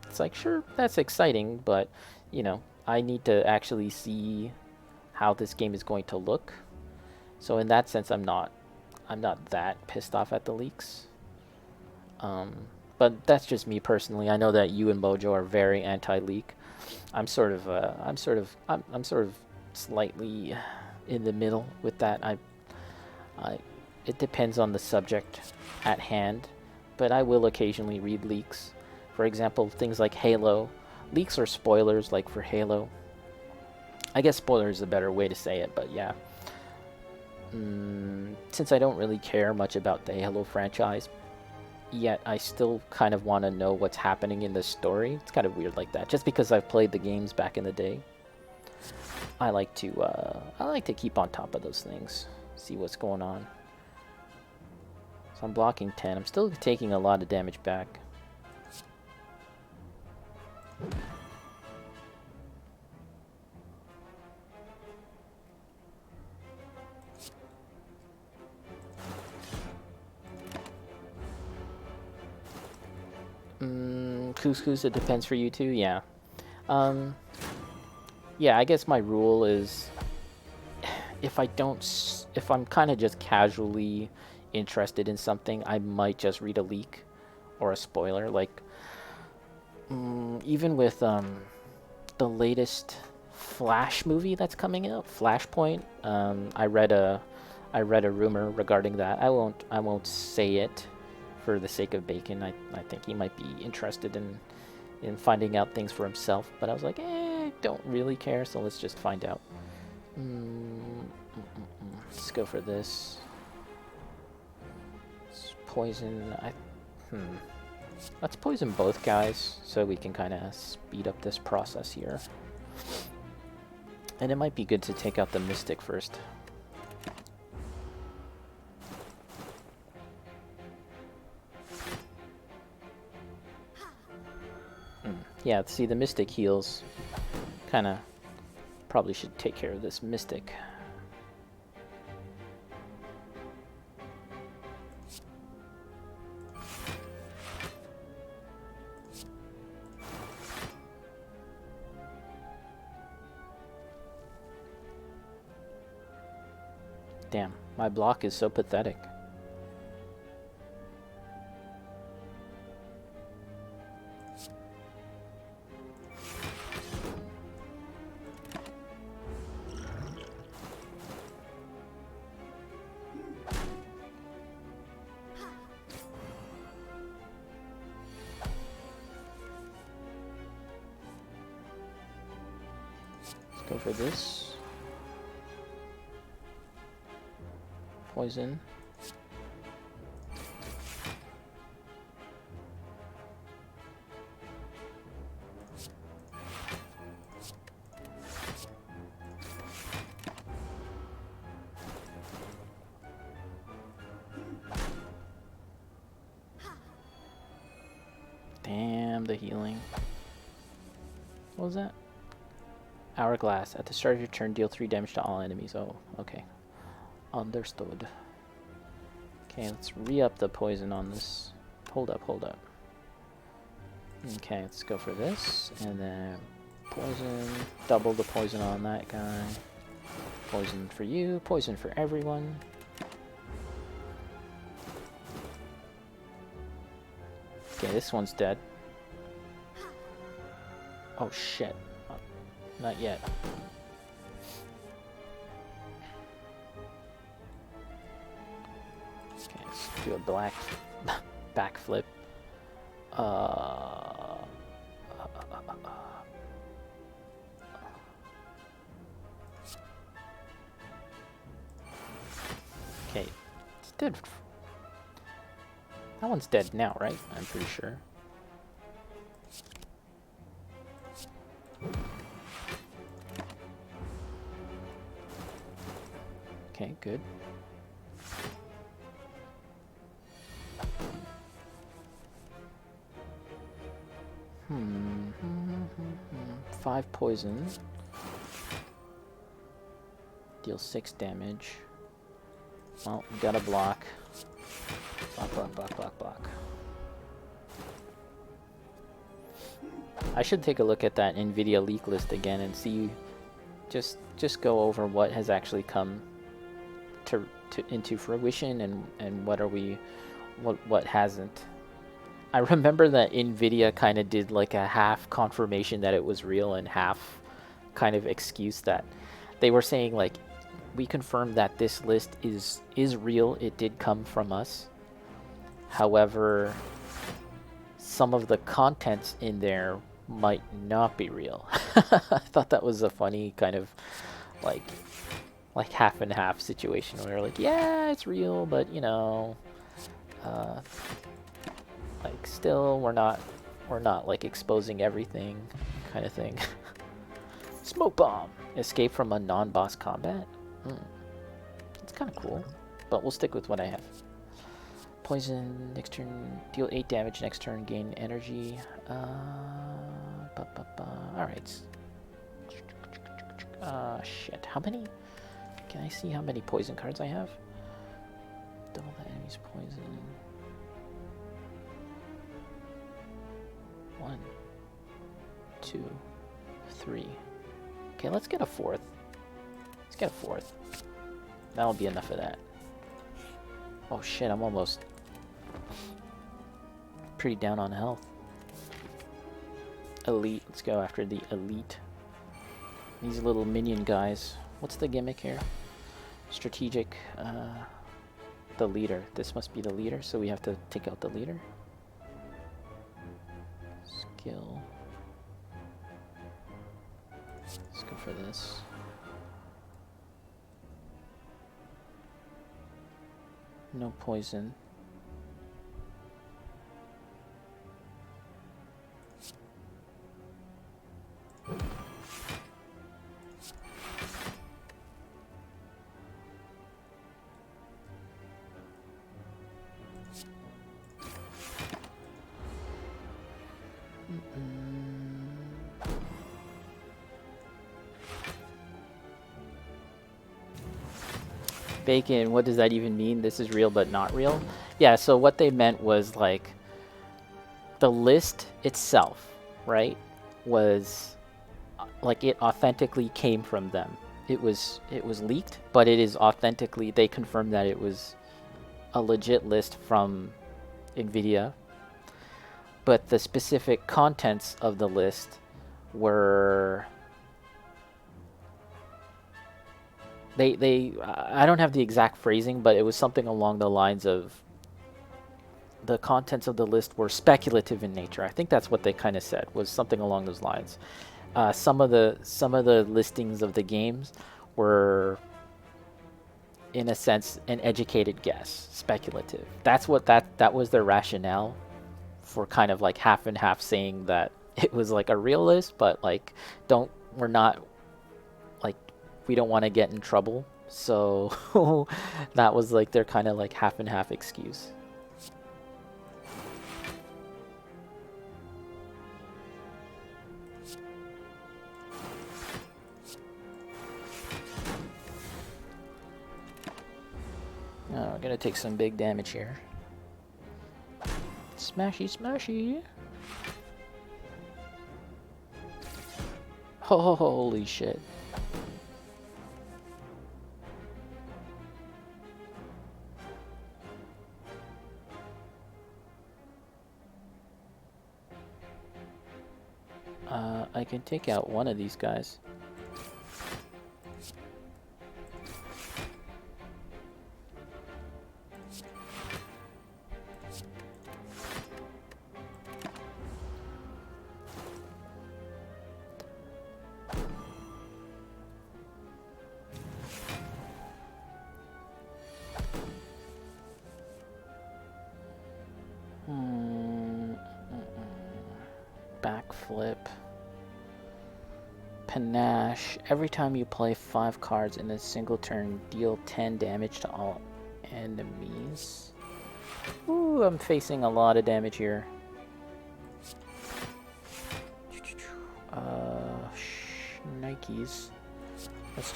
it's like, sure, that's exciting, but, you know, I need to actually see how this game is going to look. So in that sense, I'm not that pissed off at the leaks. But that's just me personally. I know that you and Mojo are very anti-leak. I'm sort of slightly in the middle with that. It depends on the subject at hand, but I will occasionally read leaks. For example, things like Halo. Leaks are spoilers, like for Halo. I guess spoiler is a better way to say it, but yeah. Since I don't really care much about the Halo franchise, yet I still kind of want to know what's happening in the story. It's kind of weird like that. Just because I've played the games back in the day, I like to keep on top of those things, see what's going on. So I'm blocking 10. I'm still taking a lot of damage back. Couscous, it depends for you too, yeah. Yeah, I guess my rule is if I'm kind of just casually interested in something, I might just read a leak or a spoiler. Like, even with the latest Flash movie that's coming out, Flashpoint. I read a rumor regarding that. I won't say it for the sake of Bacon. I think he might be interested in finding out things for himself. But I was like, don't really care. So let's just find out. Let's go for this. Let's poison. Let's poison both guys so we can kind of speed up this process here. And it might be good to take out the Mystic first. Yeah, see, the Mystic heals. Kind of probably should take care of this Mystic. Damn, my block is so pathetic. Let's go for this. Poison. Damn, the healing. What was that? Hourglass. At the start of your turn, deal 3 damage to all enemies. Oh, okay. Understood. Okay, let's re-up the poison on this. Hold up. Okay, let's go for this. And then poison. Double the poison on that guy. Poison for you. Poison for everyone. Okay, this one's dead. Oh, shit. Not yet. Okay, let's do a black backflip. Dude, that one's dead now, right? I'm pretty sure. Okay, good. Hmm. 5 poison. Deal 6 damage. Well, we gotta block. Block, block, block, block, block. I should take a look at that NVIDIA leak list again and see, just go over what has actually come into fruition and what hasn't. I remember that NVIDIA kind of did like a half confirmation that it was real and half kind of excuse that they were saying like, we confirmed that this list is real, it did come from us. However, some of the contents in there might not be real. I thought that was a funny kind of like half and half situation where like, yeah, it's real, but you know, like still we're not like exposing everything kind of thing. Smoke bomb. Escape from a non-boss combat. It's kind of cool, but we'll stick with what I have. Poison next turn, deal 8 damage next turn, gain energy. Alright. Shit. How many? Can I see how many poison cards I have? Double the enemy's poison. 1, 2, 3. Okay, let's get a 4th. Let's get a 4th. That'll be enough of that. Oh shit, I'm almost pretty down on health. Elite, let's go after the elite. These little minion guys. What's the gimmick here? Strategic, the leader. This must be the leader, so we have to take out the leader. Skill. Let's go for this. No poison. Bacon, what does that even mean? This is real but not real? Yeah, so what they meant was like the list itself, right, was like it authentically came from them. It was leaked, but it is authentically, they confirmed that it was a legit list from NVIDIA. But the specific contents of the list were I don't have the exact phrasing, but it was something along the lines of the contents of the list were speculative in nature. I think that's what they kind of said, was something along those lines. Some of the listings of the games were, in a sense, an educated guess, speculative. That's what that was their rationale for kind of like half and half saying that it was like a real list, but like we don't want to get in trouble, so that was like their kind of like half and half excuse. Oh, we're gonna take some big damage here. Smashy, smashy. Holy shit. I can take out one of these guys. Backflip. Panache. Every time you play 5 cards in a single turn, deal 10 damage to all enemies. Ooh, I'm facing a lot of damage here. Nikes. Let's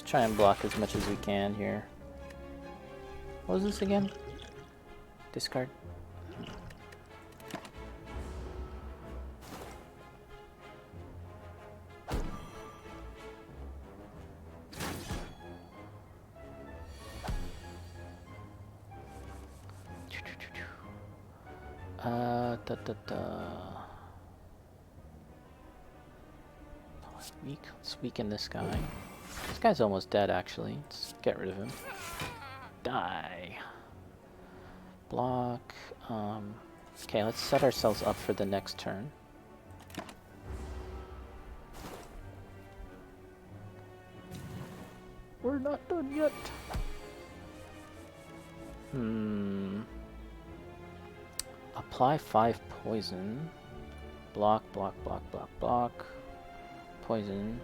try and block as much as we can here. What was this again? Discard. Let's weaken this guy. This guy's almost dead, actually. Let's get rid of him. Die. Block. Okay, let's set ourselves up for the next turn. We're not done yet. Apply 5 poison. Block, block, block, block, block. Poison.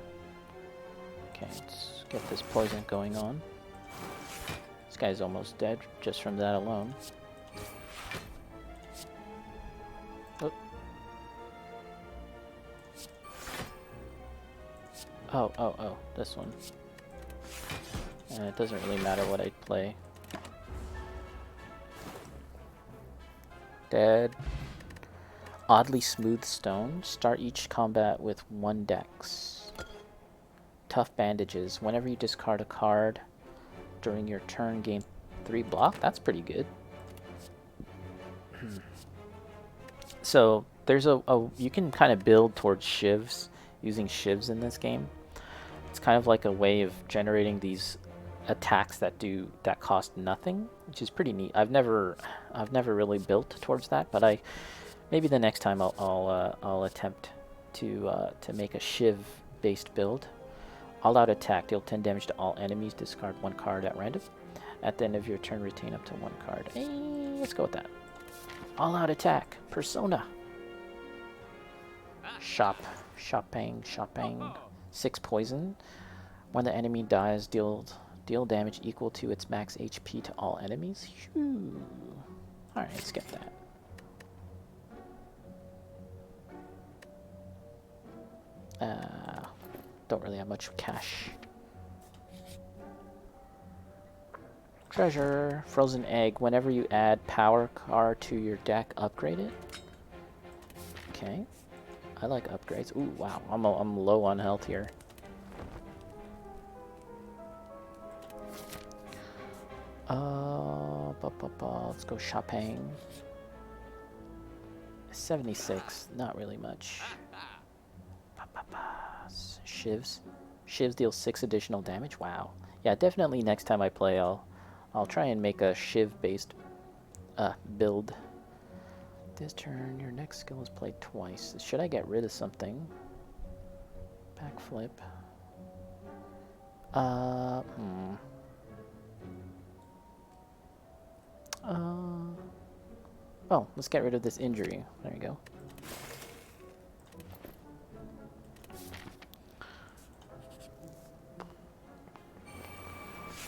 Okay, let's get this poison going on. This guy's almost dead just from that alone. Oh, this one. And it doesn't really matter what I play. Dead. Oddly smooth stone. Start each combat with 1 dex. Tough bandages. Whenever you discard a card during your turn, gain 3 block. That's pretty good. So there's you can kind of build towards shivs, using shivs in this game. It's kind of like a way of generating these attacks that cost nothing, which is pretty neat. I've never really built towards that, but maybe the next time I'll attempt to make a shiv based build. All out attack, deal 10 damage to all enemies, discard 1 card at random. At the end of your turn, retain up to 1 card. Hey, let's go with that. All out attack, Persona. Shopping. 6 poison. When the enemy dies, deal damage equal to its max HP to all enemies. Alright, let's get that. Don't really have much cash. Treasure. Frozen egg. Whenever you add power card to your deck, upgrade it. Okay. I like upgrades. Ooh, wow. I'm low on health here. Let's go shopping. 76. Not really much. Shivs. Shivs deal 6 additional damage. Wow. Yeah, definitely next time I play, I'll try and make a shiv-based build. This turn, your next skill is played twice. Should I get rid of something? Backflip. Oh, let's get rid of this injury. There you go.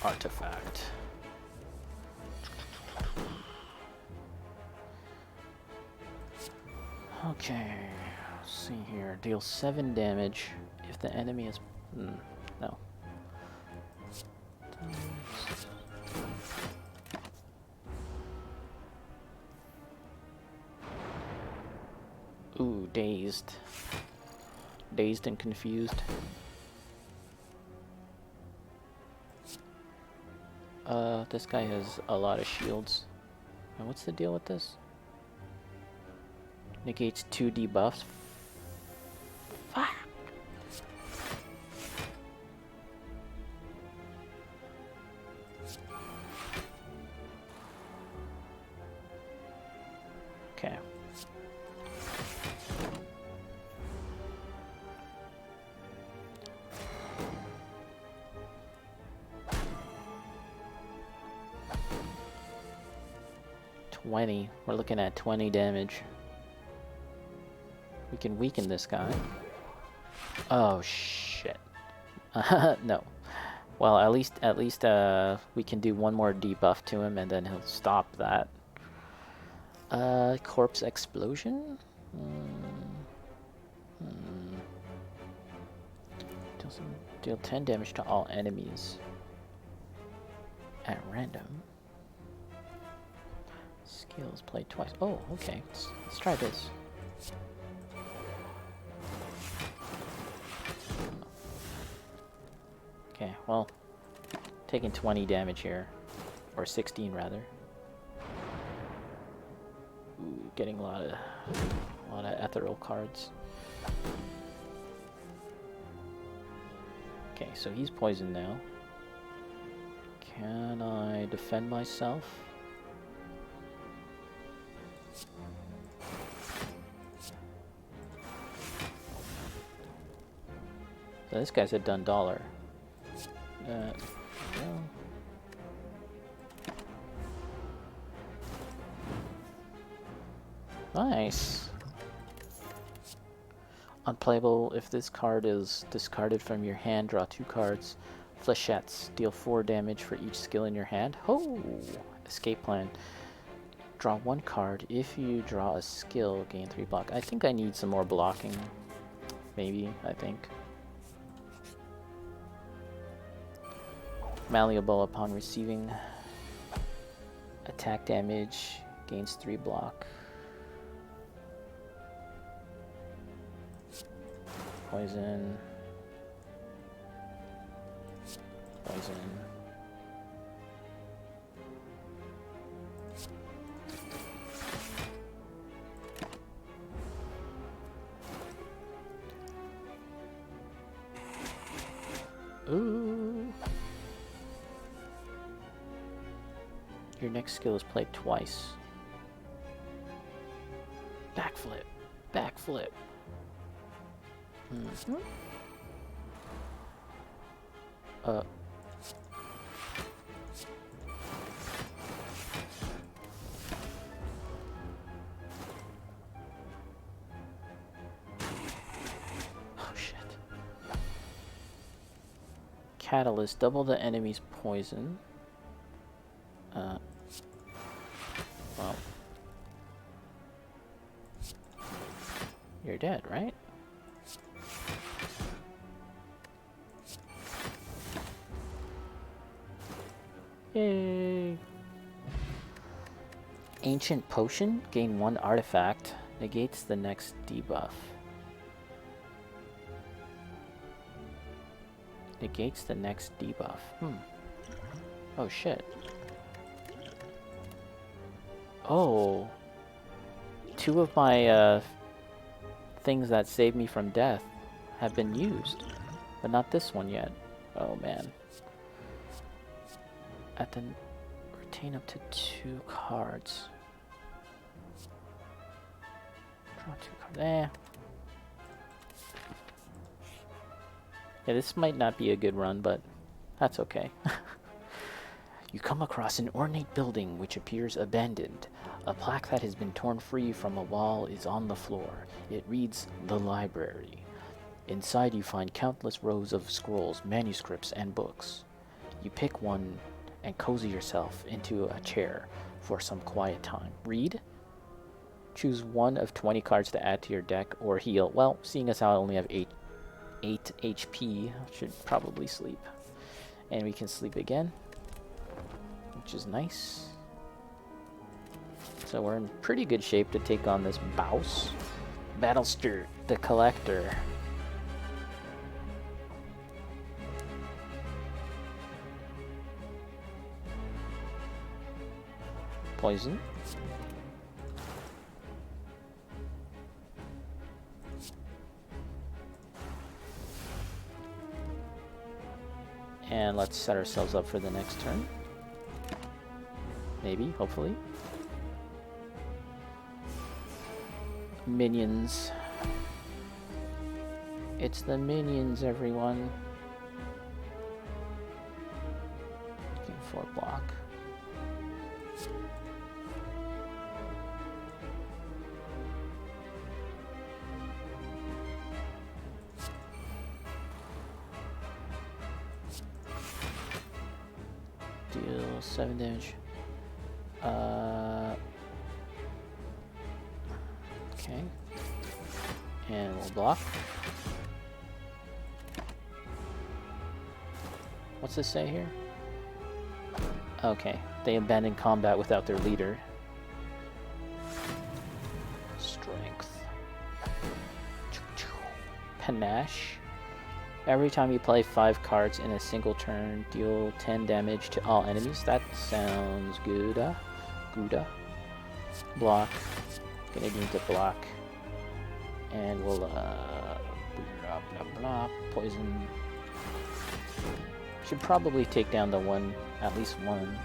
Artifact. Okay, let's see here. Deal 7 damage if the enemy is... no. Ooh, dazed. Dazed and confused. This guy has a lot of shields. And what's the deal with this? Negates 2 debuffs. Fuck. Okay. We're looking at 20 damage. We can weaken this guy. Oh shit. No. Well, at least we can do one more debuff to him, and then he'll stop that. Corpse explosion. Deal 10 damage to all enemies at random. Skills played twice. Oh, okay. Let's try this. Okay, well, taking 20 damage here, or 16 rather. Ooh, getting a lot of ethereal cards. Okay, so he's poisoned now. Can I defend myself? So this guy's a done dollar. No. Nice. Unplayable. If this card is discarded from your hand, draw 2 cards. Flechettes. Deal 4 damage for each skill in your hand. Oh! Escape plan. Draw 1 card. If you draw a skill, gain 3 block. I think I need some more blocking. Maybe, I think. Malleable upon receiving attack damage. Gains 3 block. Poison. Poison. Ooh. Your next skill is played twice. Backflip. Backflip. Mm-hmm. Oh shit. Catalyst, double the enemy's poison. Well. You're dead, right? Yay! Ancient Potion, gain 1 artifact, negates the next debuff. Negates the next debuff. Oh shit. Oh. 2 of my things that saved me from death have been used, but not this one yet. Oh man. At the retain up to 2 cards. Draw 2 cards. Yeah, this might not be a good run, but that's okay. You come across an ornate building which appears abandoned. A plaque that has been torn free from a wall is on the floor. It reads, "The Library." Inside you find countless rows of scrolls, manuscripts, and books. You pick one and cozy yourself into a chair for some quiet time. Read. Choose 1 of 20 cards to add to your deck or heal. Well, seeing as how I only have 8 HP, I should probably sleep. And we can sleep again, which is nice. So we're in pretty good shape to take on this Baus. Battlester, the Collector. Poison. And let's set ourselves up for the next turn. Maybe, hopefully. Minions. It's the minions, everyone. Gain 4 block. Deal 7 damage. Okay. And we'll block. What's this say here? Okay. They abandoned combat without their leader. Strength. Panache. Every time you play 5 cards in a single turn, deal 10 damage to all enemies. That sounds good. Good. Block. Gonna need to block. And we'll, blah, blah, blah. Poison. Should probably take down the one, at least one.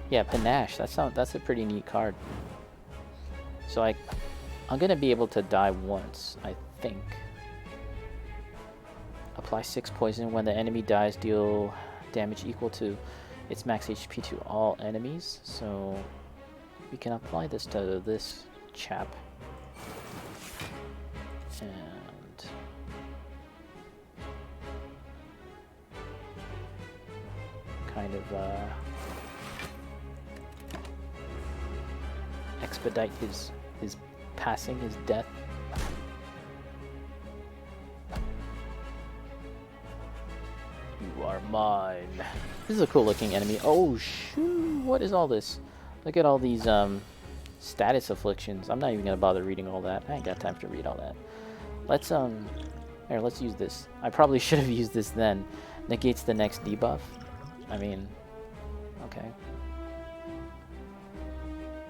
Yeah, Panache. That's a pretty neat card. So I'm gonna be able to die once, I think. Apply 6 poison. When the enemy dies, deal damage equal to its max HP to all enemies. So we can apply this to this chap. And kind of expedite his passing, his death. You are mine. This is a cool looking enemy. Oh shoot, what is all this? Look at all these status afflictions. I'm not even gonna bother reading all that. I ain't got time to read all that. Let's here, let's use this. I probably should have used this then. Negates the next debuff. I mean, okay.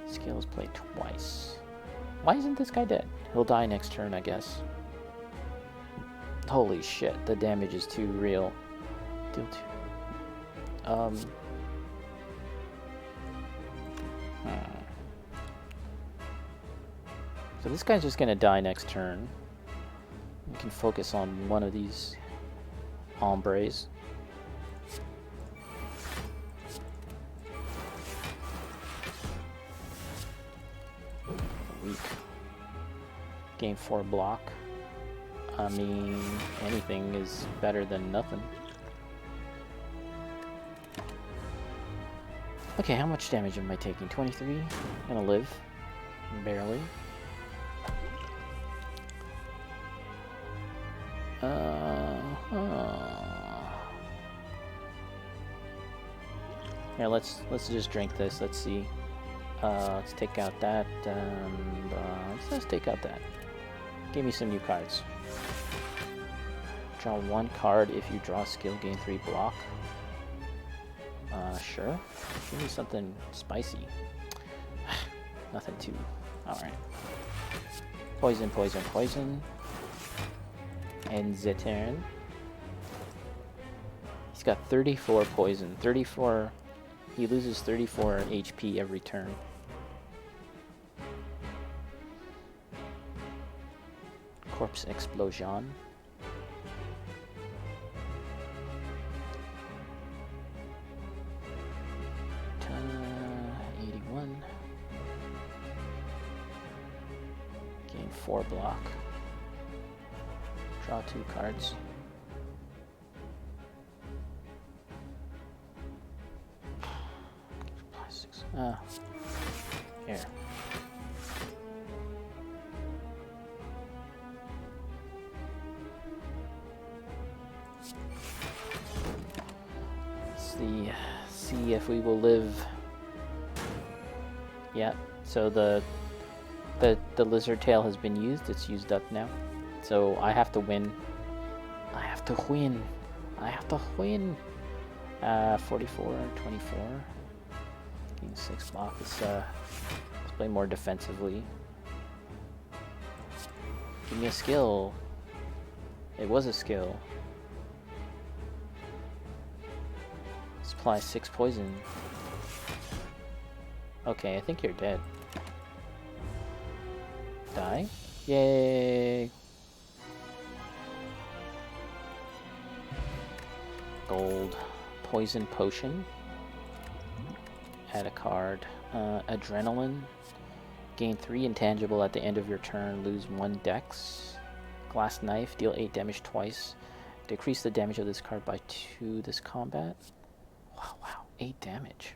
Skills play twice. Why isn't this guy dead? He'll die next turn, I guess. Holy shit, the damage is too real. Deal 2. So this guy's just gonna die next turn. We can focus on one of these hombres. Weak. Game 4 block. I mean, anything is better than nothing. Okay, how much damage am I taking? 23? I'm gonna live. Barely. Here, let's just drink this. Let's see. Let's take out that, and let's take out that. Give me some new cards. Draw 1 card if you draw skill, gain 3 block. Sure. Give me something spicy. Nothing too. Alright. Poison, poison, poison. And the turn. He's got 34 poison. 34. He loses 34 HP every turn. Corpse Explosion. 81. Gain 4 block. Draw 2 cards. Here. See if we will live. Yeah, so the lizard tail has been used. It's used up now. So I have to win. I have to win. I have to win. 44, 24. Gain 6 block. Let's play more defensively. Give me a skill. It was a skill. Supply 6 poison. Okay, I think you're dead. Die? Yay! Gold. Poison potion. Add a card. Adrenaline. Gain 3 intangible at the end of your turn. Lose 1 dex. Glass knife. Deal 8 damage twice. Decrease the damage of this card by 2 this combat. Wow, 8 damage.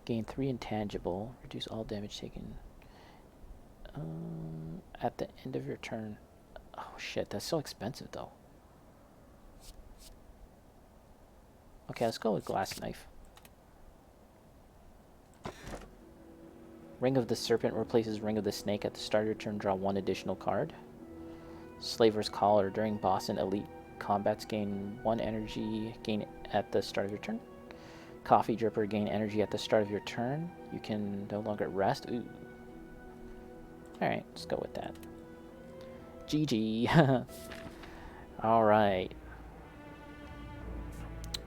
Gain 3 intangible. Reduce all damage taken at the end of your turn. Oh shit, that's so expensive though. Okay, let's go with Glass Knife. Ring of the Serpent replaces Ring of the Snake. At the start of your turn, draw 1 additional card. Slaver's Collar. During boss and elite combats, gain 1 energy gain at the start of your turn. Coffee Dripper. Gain energy at the start of your turn. You can no longer rest. Ooh. Alright, let's go with that. GG. Alright.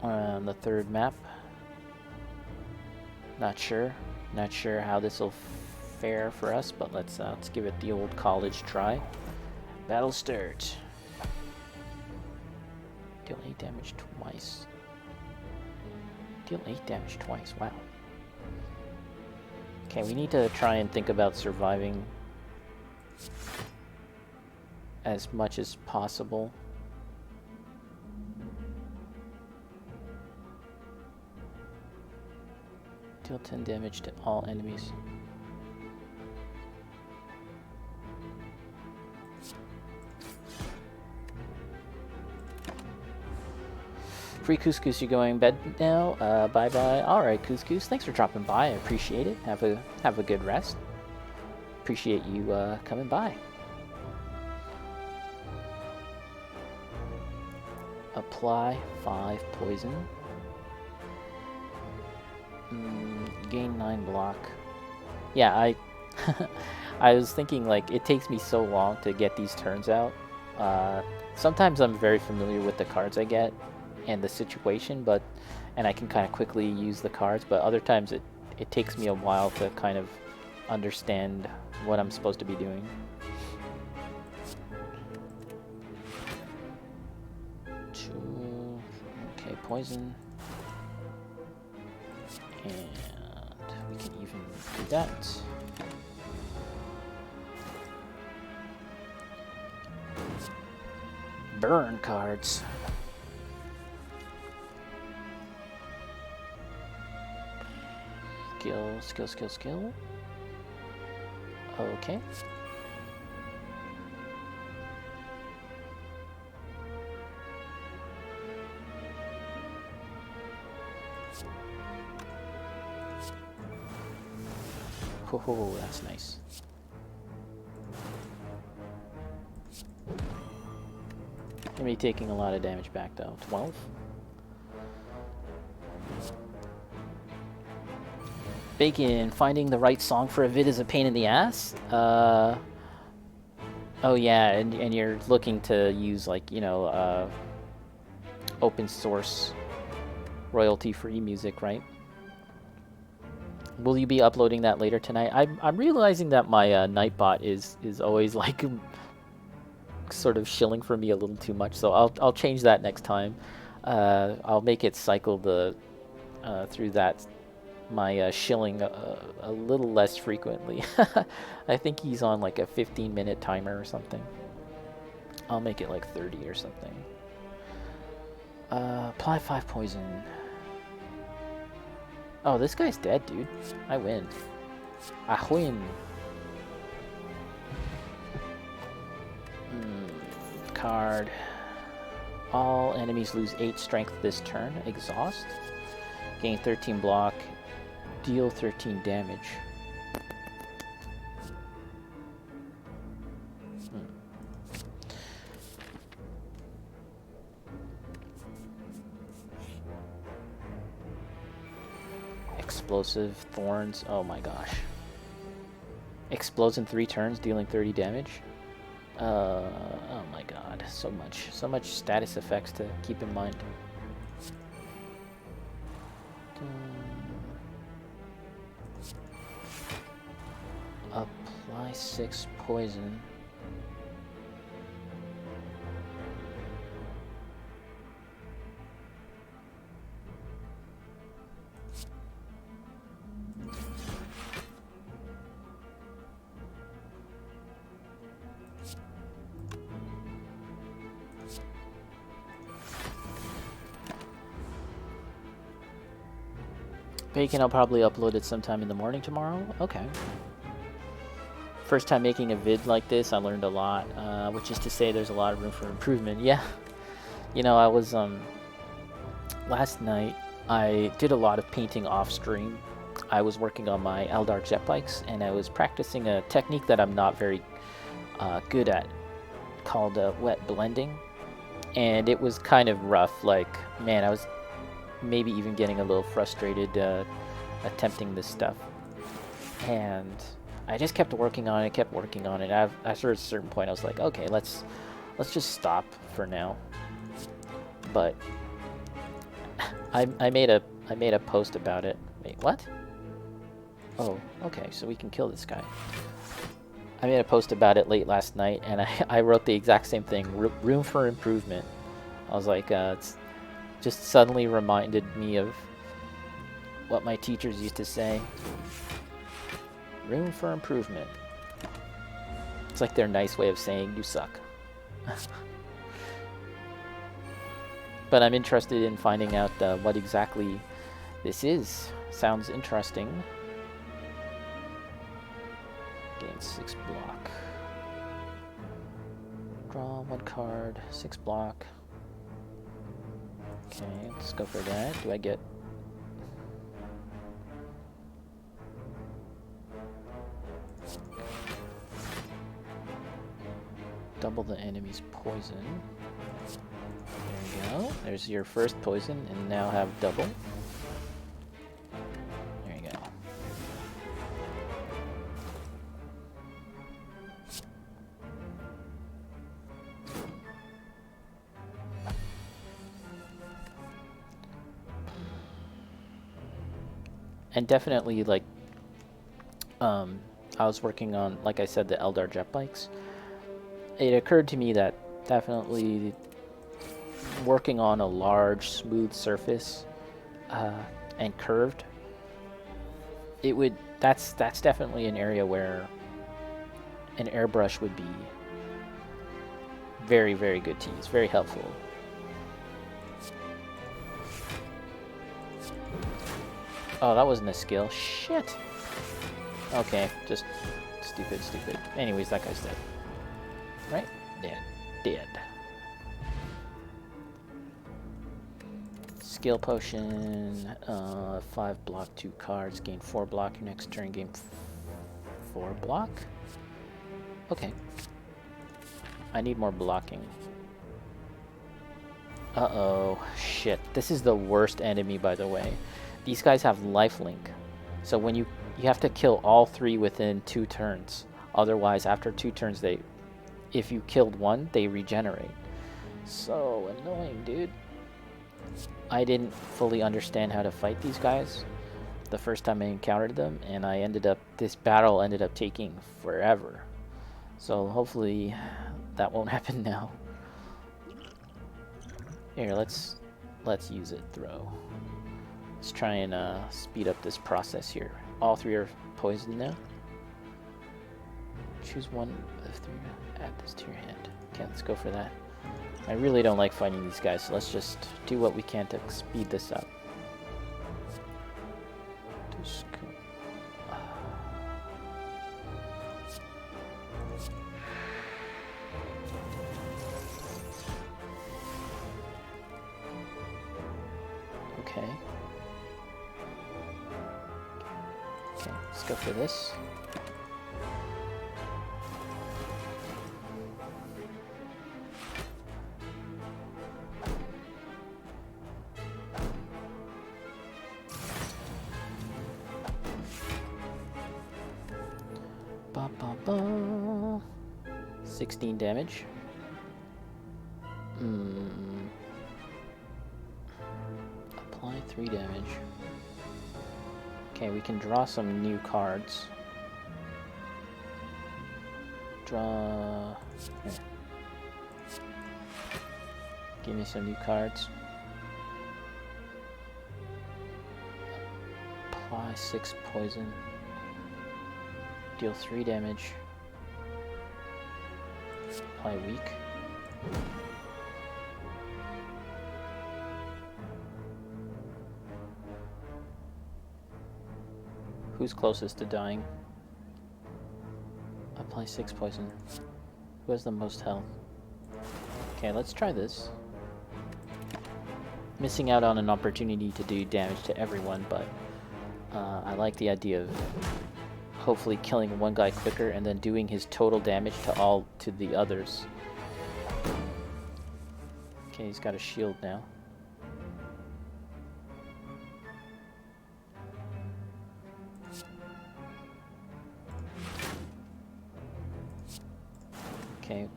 On the third map. Not sure how this will fare for us, but let's give it the old college try. Battle start. Deal 8 damage twice. Deal 8 damage twice. Wow. Okay, we need to try and think about surviving as much as possible. Deal 10 damage to all enemies. Free Couscous, you going bed now? Bye bye. Alright, Couscous, thanks for dropping by. I appreciate it. Have a good rest. Appreciate you coming by. Apply 5 poison. Gain 9 block. Yeah, I was thinking, like, it takes me so long to get these turns out. Sometimes I'm very familiar with the cards I get and the situation, and I can kind of quickly use the cards, but other times it takes me a while to kind of understand what I'm supposed to be doing. Okay, poison. And we can even do that. Burn cards. Skill. Okay. Oh, that's nice. Gonna be taking a lot of damage back though. 12. Bacon, finding the right song for a vid is a pain in the ass. Oh yeah, and you're looking to use, like, you know, open source royalty-free music, right? Will you be uploading that later tonight? I'm realizing that my Nightbot is always like sort of shilling for me a little too much, so I'll change that next time. I'll make it cycle through that my shilling a little less frequently. I think he's on like a 15-minute timer or something. I'll make it like 30 or something. Apply 5 poison. Oh, this guy's dead, dude. I win. I win. Card. All enemies lose 8 strength this turn. Exhaust. Gain 13 block. Deal 13 damage. Explosive Thorns. Oh my gosh. Explodes in 3 turns, dealing 30 damage. Oh my god. So much status effects to keep in mind. Apply 6 poison. Bacon, I'll probably upload it sometime in the morning tomorrow. Okay. First time making a vid like this, I learned a lot, which is to say there's a lot of room for improvement. Yeah. You know, I was, last night, I did a lot of painting off stream. I was working on my Eldar jet bikes, and I was practicing a technique that I'm not very good at, called wet blending. And it was kind of rough. Like, man, I was maybe even getting a little frustrated attempting this stuff. And I just kept working on it, After a certain point, I was like, okay, let's just stop for now. But I made a post about it. Wait, what? Oh, okay, so we can kill this guy. I made a post about it late last night, and I wrote the exact same thing. Room for improvement. I was like, it's just suddenly reminded me of what my teachers used to say. Room for improvement. It's like their nice way of saying you suck. But I'm interested in finding out what exactly this is. Sounds interesting. Gain 6 block. Draw 1 card, 6 block. Okay, let's go for that. Do I get... double the enemy's poison. There you go. There's your first poison, and now have double. There you go. And definitely, like, I was working on, like I said, the Eldar jet bikes. It occurred to me that definitely working on a large, smooth surface and curved, that's definitely an area where an airbrush would be very, very good to use, very helpful. Oh, that wasn't a skill. Shit. Okay, just stupid. Anyways, that guy's dead. Right? Dead. Skill potion, 5 block, 2 cards, gain 4 block. Your next turn, gain 4 block. Okay. I need more blocking. Uh-oh. Shit. This is the worst enemy, by the way. These guys have lifelink. So when you have to kill all 3 within 2 turns. Otherwise, after 2 turns, if you killed one, they regenerate. So annoying, dude. I didn't fully understand how to fight these guys the first time I encountered them, and this battle ended up taking forever. So hopefully that won't happen now. Here, let's use it. Throw. Let's try and speed up this process here. All 3 are poisoned now. Choose one of 3. Add this to your hand. Okay, let's go for that. I really don't like fighting these guys, so let's just do what we can to speed this up. Okay. Okay, let's go for this. Ba, ba, ba. 16 damage. Apply 3 damage. Okay, we can draw some new cards. Draw... Here. Give me some new cards. Apply 6 poison. Deal 3 damage. Apply weak. Who's closest to dying? Apply 6 poison. Who has the most health? Okay, let's try this. Missing out on an opportunity to do damage to everyone, but I like the idea of hopefully killing one guy quicker and then doing his total damage to the others. Okay, he's got a shield now. Okay.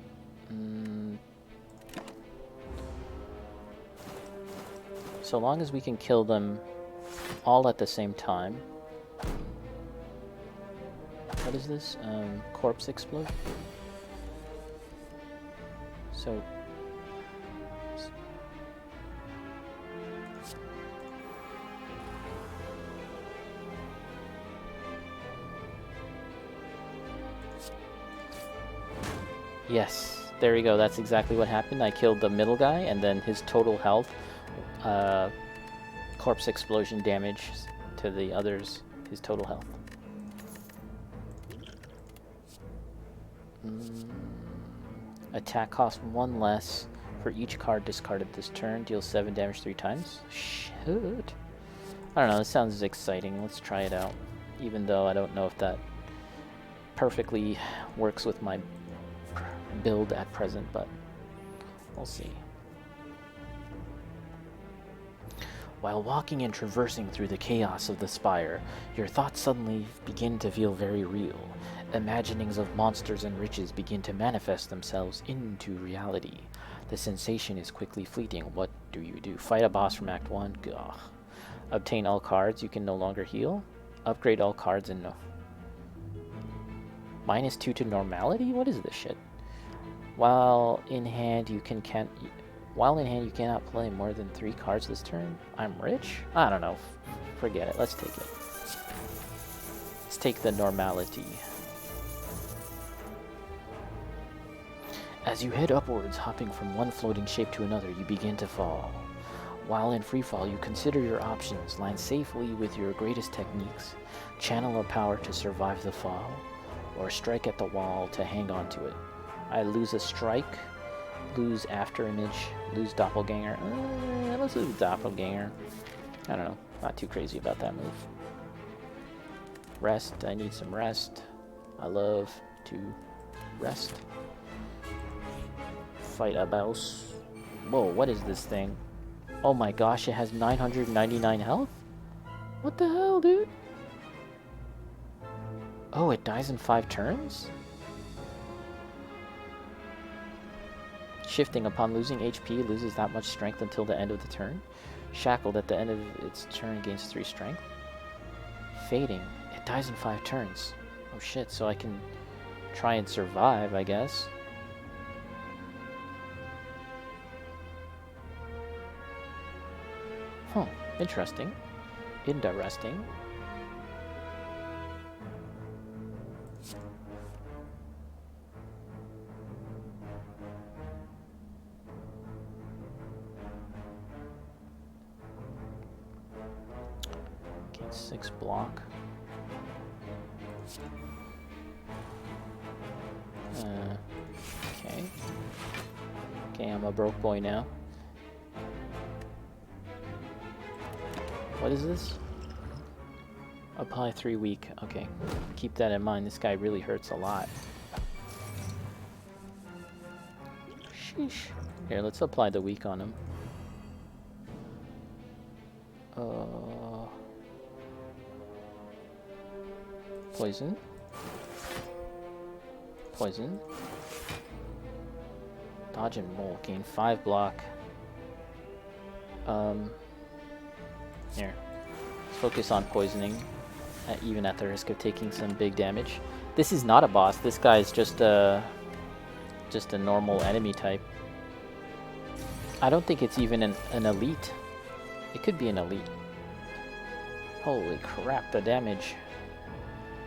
So long as we can kill them all at the same time. What is this? Corpse explode? So... Yes, there we go. That's exactly what happened. I killed the middle guy, and then his total health, corpse explosion damage to the others, his total health. Attack cost 1 less for each card discarded this turn. Deals 7 damage 3 times. Shit. I don't know, this sounds exciting. Let's try it out. Even though I don't know if that perfectly works with my build at present, but we'll see. While walking and traversing through the chaos of the Spire, your thoughts suddenly begin to feel very real. Imaginings of monsters and riches begin to manifest themselves into reality. The sensation is quickly fleeting. What do you do? Fight a boss from Act 1. Ugh. Obtain all cards. You can no longer heal. Upgrade all cards and no. -2 to normality? What is this shit? While in hand, you cannot play more than 3 cards this turn. I'm rich? I don't know. Forget it. Let's take it. Let's take the normality. As you head upwards, hopping from one floating shape to another, you begin to fall. While in free fall, you consider your options, land safely with your greatest techniques, channel a power to survive the fall, or strike at the wall to hang on to it. I lose a strike, lose after image, lose doppelganger. Let's lose doppelganger. I don't know, not too crazy about that move. Rest, I need some rest. I love to rest. Fight a boss. Whoa, what is this thing? Oh my gosh, it has 999 health? What the hell, dude? Oh, it dies in 5 turns? Shifting upon losing HP, loses that much strength until the end of the turn. Shackled at the end of its turn, gains 3 strength. Fading, it dies in 5 turns. Oh shit, so I can try and survive, I guess. Huh, interesting. Interesting. Okay, 6 block. Okay. Okay, I'm a broke boy now. What is this? Apply 3 weak. Okay, keep that in mind. This guy really hurts a lot. Sheesh. Here, let's apply the weak on him. Poison. Poison. Dodge and roll. Gain 5 block. Here. Let's focus on poisoning, even at the risk of taking some big damage. This is not a boss. This guy is just a normal enemy type. I don't think it's even an elite. It could be an elite. Holy crap, the damage.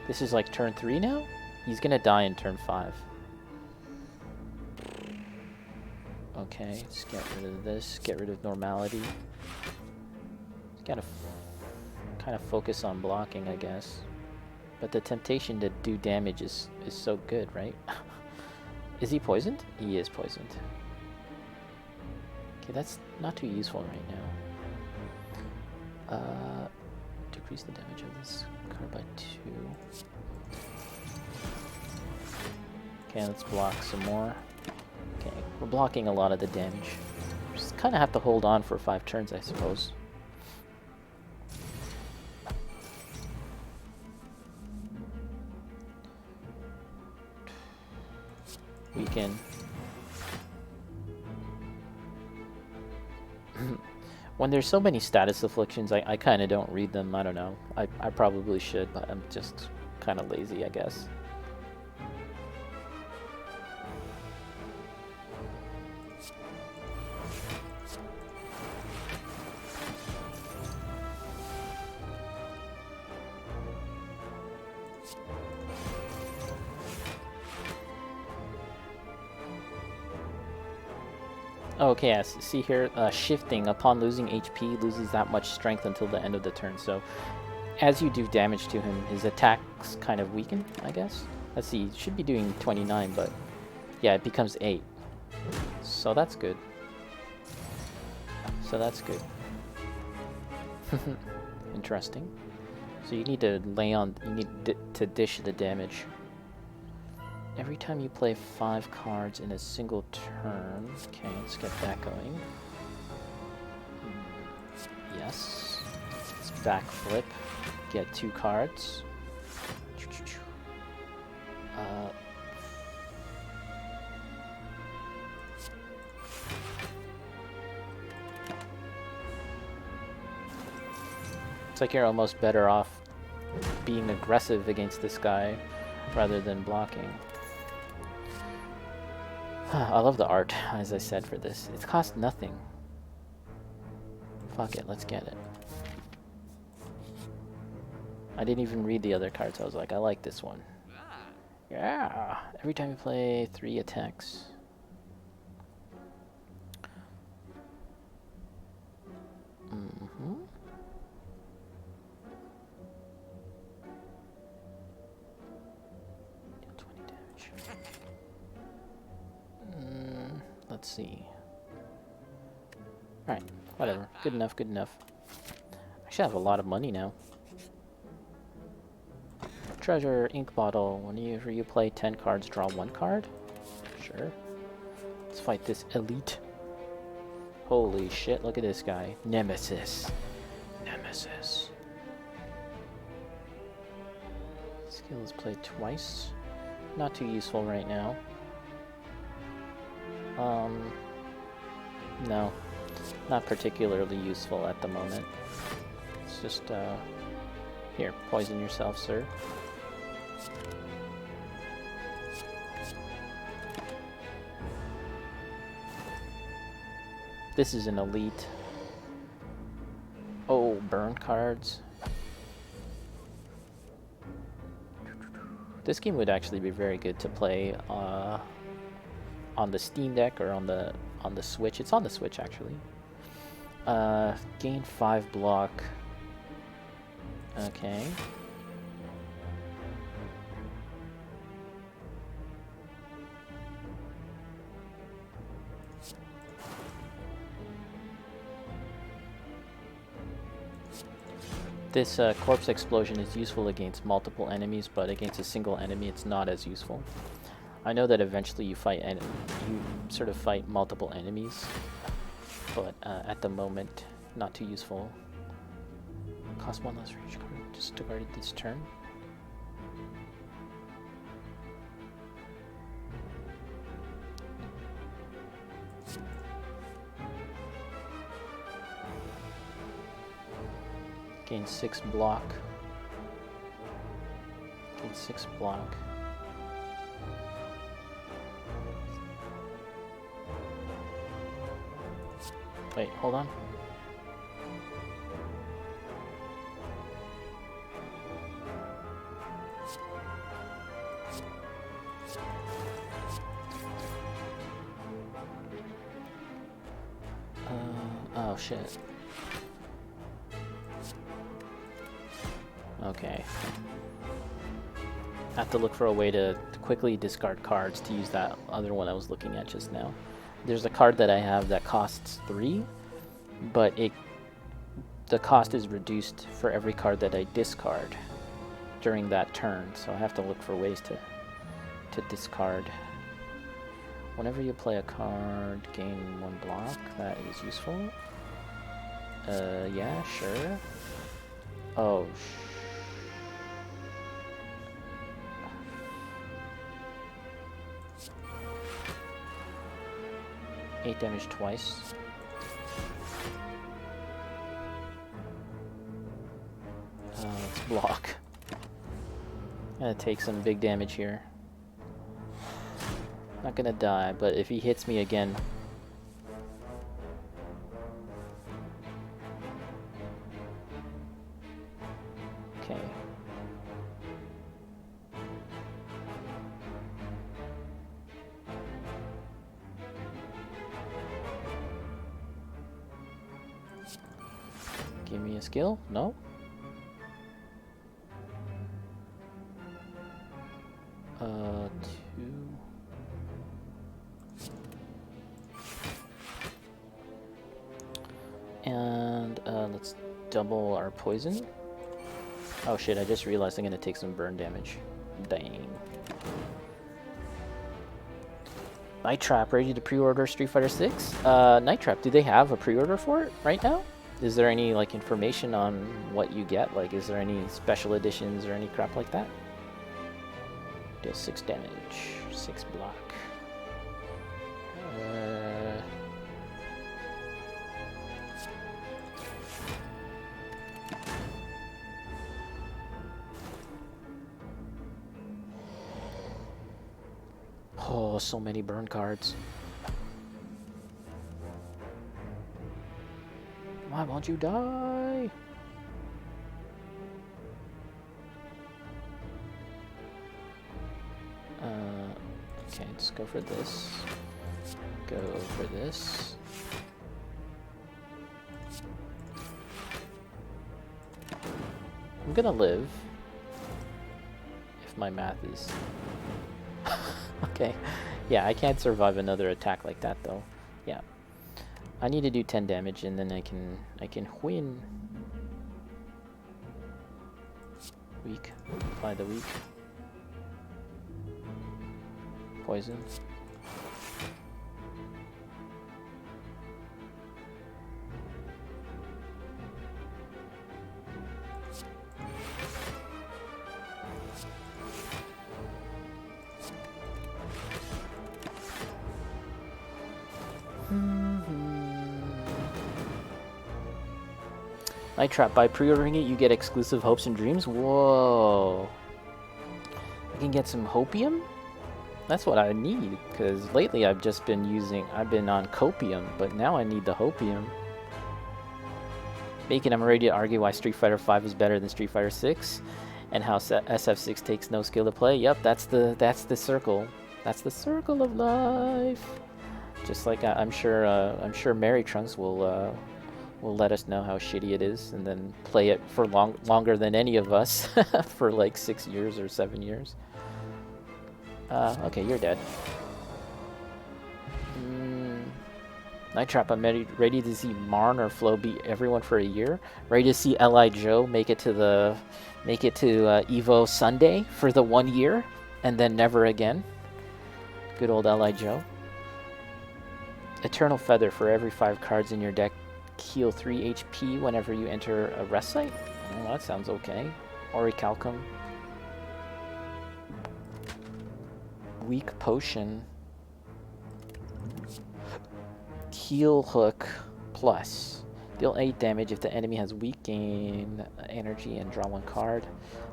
This is like turn 3 now? He's gonna die in turn 5. Okay, let's get rid of this. Get rid of normality. Gotta kind of focus on blocking, I guess. But the temptation to do damage is so good, right? Is he poisoned? He is poisoned. Okay, that's not too useful right now. Decrease the damage of this card by 2. Okay, let's block some more. Okay, we're blocking a lot of the damage. Just kind of have to hold on for 5 turns, I suppose. Weaken. When there's so many status afflictions, I kind of don't read them. I don't know. I probably should, but I'm just kind of lazy, I guess. Okay, yes. See here, shifting. Upon losing HP, loses that much strength until the end of the turn. So, as you do damage to him, his attacks kind of weaken, I guess. Let's see, it should be doing 29, but yeah, it becomes 8. So that's good. Interesting. So you need to to dish the damage. Every time you play 5 cards in a single turn. Okay, let's get that going. Yes. Let's backflip. Get 2 cards. It's like you're almost better off being aggressive against this guy rather than blocking. I love the art, as I said, for this. It costs nothing. Fuck it, let's get it. I didn't even read the other cards. I was like, I like this one. Yeah! Every time you play 3 attacks. Mm-hmm. Deal 20 damage. Let's see. Alright, whatever. Good enough, good enough. I should have a lot of money now. Treasure, ink bottle. Whenever you play 10 cards, draw 1 card? Sure. Let's fight this elite. Holy shit, look at this guy. Nemesis. Nemesis. Skill is played twice. Not too useful right now. No. Not particularly useful at the moment. It's just, here, poison yourself, sir. This is an elite. Oh, burn cards. This game would actually be very good to play on the Steam Deck or on the Switch. It's on the Switch actually. Gain 5 block. Okay. This corpse explosion is useful against multiple enemies, but against a single enemy it's not as useful. I know that eventually you sort of fight multiple enemies, but at the moment, not too useful. Cost 1 less for each card, just to guard it this turn. Gain 6 block. Gain 6 block. Wait, hold on. Oh shit. Okay. I have to look for a way to quickly discard cards to use that other one I was looking at just now. There's a card that I have that costs 3, but the cost is reduced for every card that I discard during that turn, so I have to look for ways to discard. Whenever you play a card, gain 1 block. That is useful. Yeah, sure. Oh, 8 damage twice. Let's block. Gonna take some big damage here. Not gonna die, but if he hits me again... Okay. Give me a skill? No? Two. And let's double our poison. Oh shit, I just realized I'm gonna take some burn damage. Dang. Night Trap, ready to pre-order Street Fighter 6? Night Trap, do they have a pre-order for it right now? Is there any like information on what you get? Like, is there any special editions or any crap like that? Deal 6 damage, 6 block. Oh, so many burn cards. Why won't you die? Okay, let's go for this. Go for this. I'm gonna live. If my math is... Okay. Yeah, I can't survive another attack like that though. Yeah. I need to do 10 damage and then I can win. Weak. Apply the weak. Poison. Night Trap, by pre-ordering it, you get exclusive hopes and dreams? Whoa. I can get some hopium? That's what I need, because lately I've just been on copium, but now I need the hopium. Bacon, I'm ready to argue why Street Fighter 5 is better than Street Fighter 6, and how SF6 takes no skill to play. Yep, that's the circle. That's the circle of life. Just like I'm sure Mary Trunks will let us know how shitty it is, and then play it for longer than any of us for like 6 years or 7 years. Okay, you're dead. Night Trap, I'm ready to see Marn or Flo beat everyone for a year. Ready to see L.I. Joe make it to Evo Sunday for the 1 year, and then never again. Good old L.I. Joe. Eternal Feather, for every 5 cards in your deck, heal 3 HP whenever you enter a rest site. Oh, that sounds okay. Orichalcum. Weak Potion. Heal Hook plus. Deal 8 damage if the enemy has weak, gain energy and draw 1 card.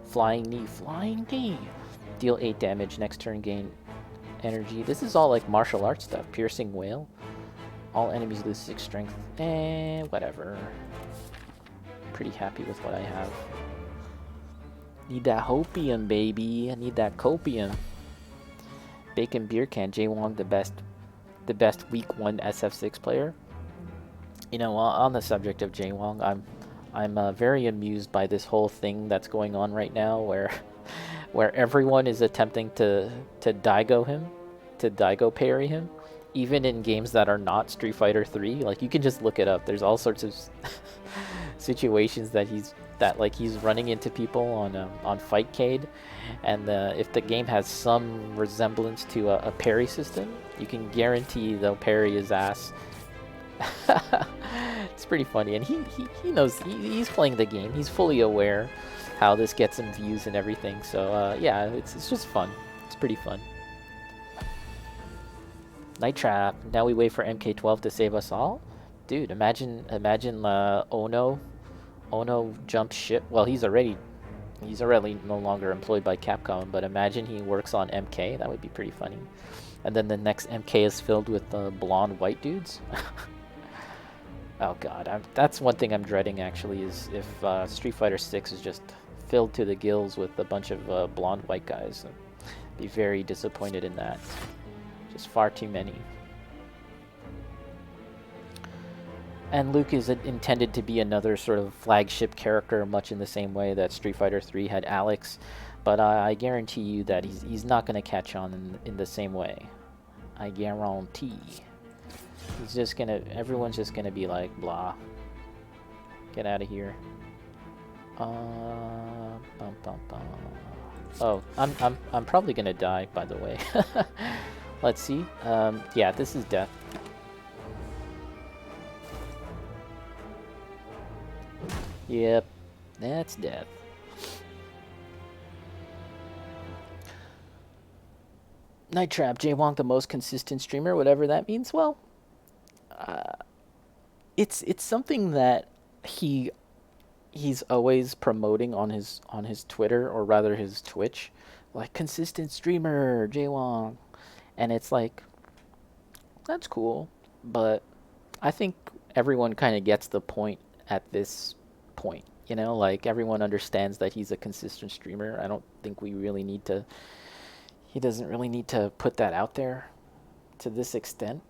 Flying Knee. Flying Knee! Deal 8 damage, next turn gain energy. This is all like martial arts stuff. Piercing Whale. All enemies lose 6 strength. Whatever. Pretty happy with what I have. Need that hopium, baby. I need that copium. Bacon Beer Can. Jaewong, the best week 1 SF6 player. You know, on the subject of Jaewong, I'm very amused by this whole thing that's going on right now, where where everyone is attempting to Daigo him, to Daigo parry him, even in games that are not Street Fighter 3. Like, you can just look it up. There's all sorts of situations that he's running into people on Fightcade, and if the game has some resemblance to a parry system, you can guarantee they'll parry his ass. It's pretty funny, and he knows he's playing the game. He's fully aware how this gets him views and everything. So yeah, it's just fun. It's pretty fun. Night Trap. Now we wait for MK12 to save us all. Dude, imagine Ono jumps ship. Well, he's already no longer employed by Capcom, but imagine he works on MK. That would be pretty funny. And then the next MK is filled with blonde white dudes. Oh god, that's one thing I'm dreading actually, is if Street Fighter 6 is just filled to the gills with a bunch of blonde white guys. I'd be very disappointed in that. Just far too many. And Luke is intended to be another sort of flagship character, much in the same way that Street Fighter 3 had Alex, but I guarantee you that he's not going to catch on in the same way. I guarantee. Everyone's just gonna be like, blah. Get out of here. Bum, bum, bum. Oh, I'm probably gonna die, by the way. Let's see. Yeah, this is death. Yep, that's death. Night Trap, Jay Wong the most consistent streamer, whatever that means. Well, it's something that he's always promoting on his Twitter, or rather his Twitch, like consistent streamer Jay Wong, and it's like, that's cool, but I think everyone kind of gets the point at this point, you know, like everyone understands that he's a consistent streamer. I don't think he doesn't really need to put that out there to this extent.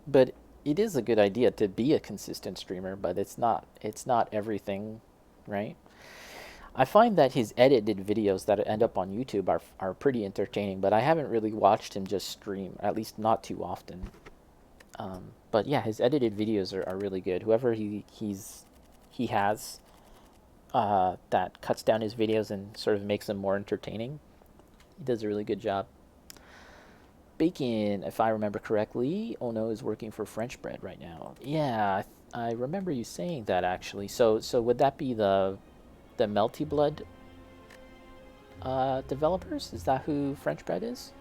But it is a good idea to be a consistent streamer, but it's not everything, right? I find that his edited videos that end up on YouTube are pretty entertaining, but I haven't really watched him just stream, at least not too often. But yeah, his edited videos are really good. Whoever he has that cuts down his videos and sort of makes them more entertaining, he does a really good job. Bacon, if I remember correctly, Ono is working for French Bread right now. Yeah, I remember you saying that actually. So would that be the Melty Blood developers? Is that who French Bread is?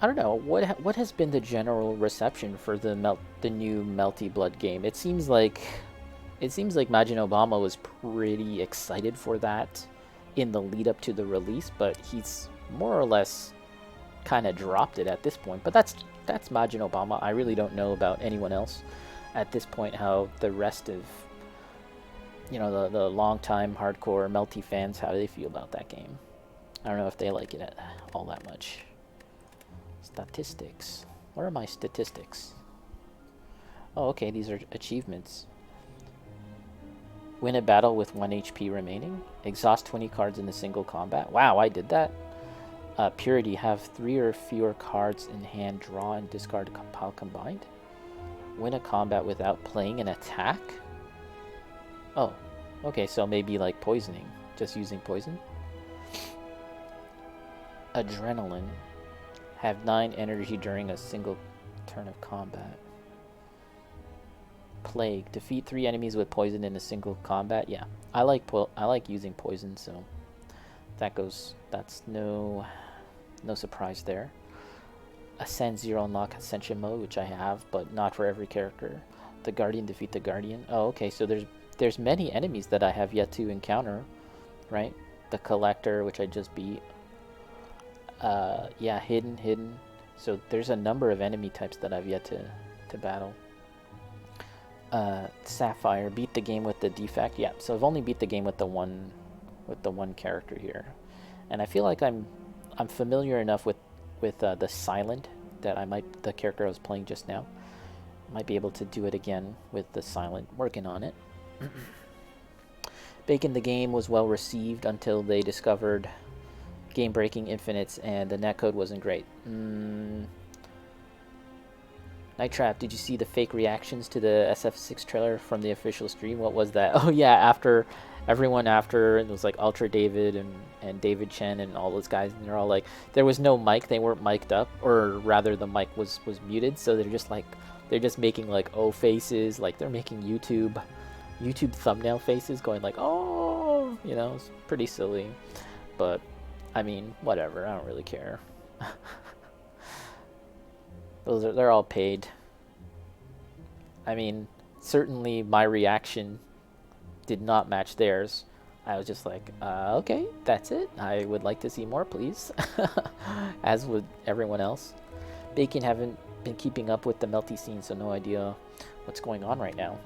I don't know. What has been the general reception for the new Melty Blood game? It seems like Majin Obama was pretty excited for that in the lead up to the release, but he's more or less kind of dropped it at this point. But that's Majin Obama. I really don't know about anyone else at this point, how the rest of, you know, the long-time hardcore Melty fans, how do they feel about that game? I don't know if they like it all that much. Statistics. Where are my statistics? Oh, okay, these are achievements. Win a battle with 1 HP remaining. Exhaust 20 cards in a single combat. Wow, I did that. Purity, have 3 or fewer cards in hand, draw and discard pile combined. Win a combat without playing an attack. Oh, okay, so maybe like poisoning, just using poison. Adrenaline, have 9 energy during a single turn of combat. Plague, defeat 3 enemies with poison in a single combat. Yeah, I like using poison, so that's no surprise there. Ascend 0 unlock Ascension mode, which I have, but not for every character. The Guardian, defeat the Guardian. Oh, okay, so there's many enemies that I have yet to encounter, right? The Collector, which I just beat. Yeah, hidden. So there's a number of enemy types that I've yet to battle. Sapphire, beat the game with the defect. Yeah, so I've only beat the game with the one character here, and I feel like I'm familiar enough with the Silent that the character I was playing just now, might be able to do it again with the Silent. Working on it. Bacon, the game was well received until they discovered game-breaking infinites and the netcode wasn't great. Night Trap, did you see the fake reactions to the SF6 trailer from the official stream? What was that? Oh yeah, after it was like Ultra David and David Chen and all those guys, and they're all like, there was no mic, they weren't mic'd up, or rather the mic was muted, so they're just making like oh faces, like they're making YouTube thumbnail faces, going like oh, you know, it's pretty silly, but I mean whatever, I don't really care. They're all paid. I mean, certainly my reaction did not match theirs. I was just like, okay, that's it. I would like to see more, please. As would everyone else. Bacon haven't been keeping up with the melty scene, so no idea what's going on right now.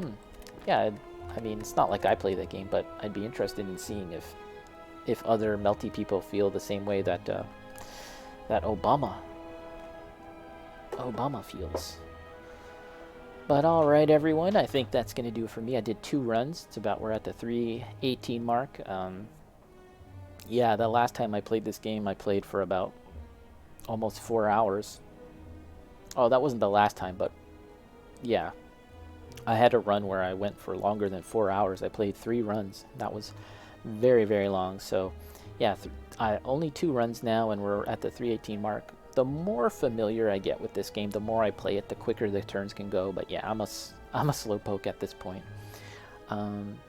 Yeah, I mean, it's not like I play that game, but I'd be interested in seeing if other melty people feel the same way that that Obama feels. But alright everyone, I think that's going to do it for me. I did 2 runs. It's about, we're at the 3:18 mark. Yeah, the last time I played this game, I played for about almost 4 hours. Oh, that wasn't the last time, but yeah. I had a run where I went for longer than 4 hours. I played 3 runs. That was very, very long. So yeah, only 2 runs now, and we're at the 3:18 mark. The more familiar I get with this game, the more I play it, the quicker the turns can go. But yeah, I'm a slowpoke at this point.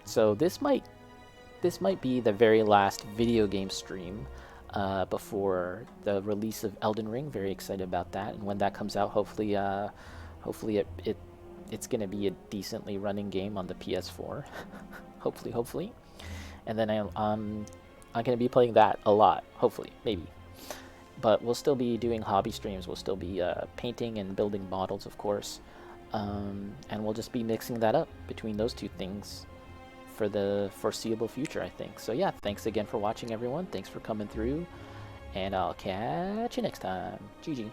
So this might be the very last video game stream before the release of Elden Ring. Very excited about that, and when that comes out, hopefully it's gonna be a decently running game on the PS4. hopefully, and then I'm gonna be playing that a lot. Hopefully, maybe. But we'll still be doing hobby streams. We'll still be painting and building models, of course. And we'll just be mixing that up between those 2 things for the foreseeable future, I think. So yeah, thanks again for watching, everyone. Thanks for coming through. And I'll catch you next time. GG.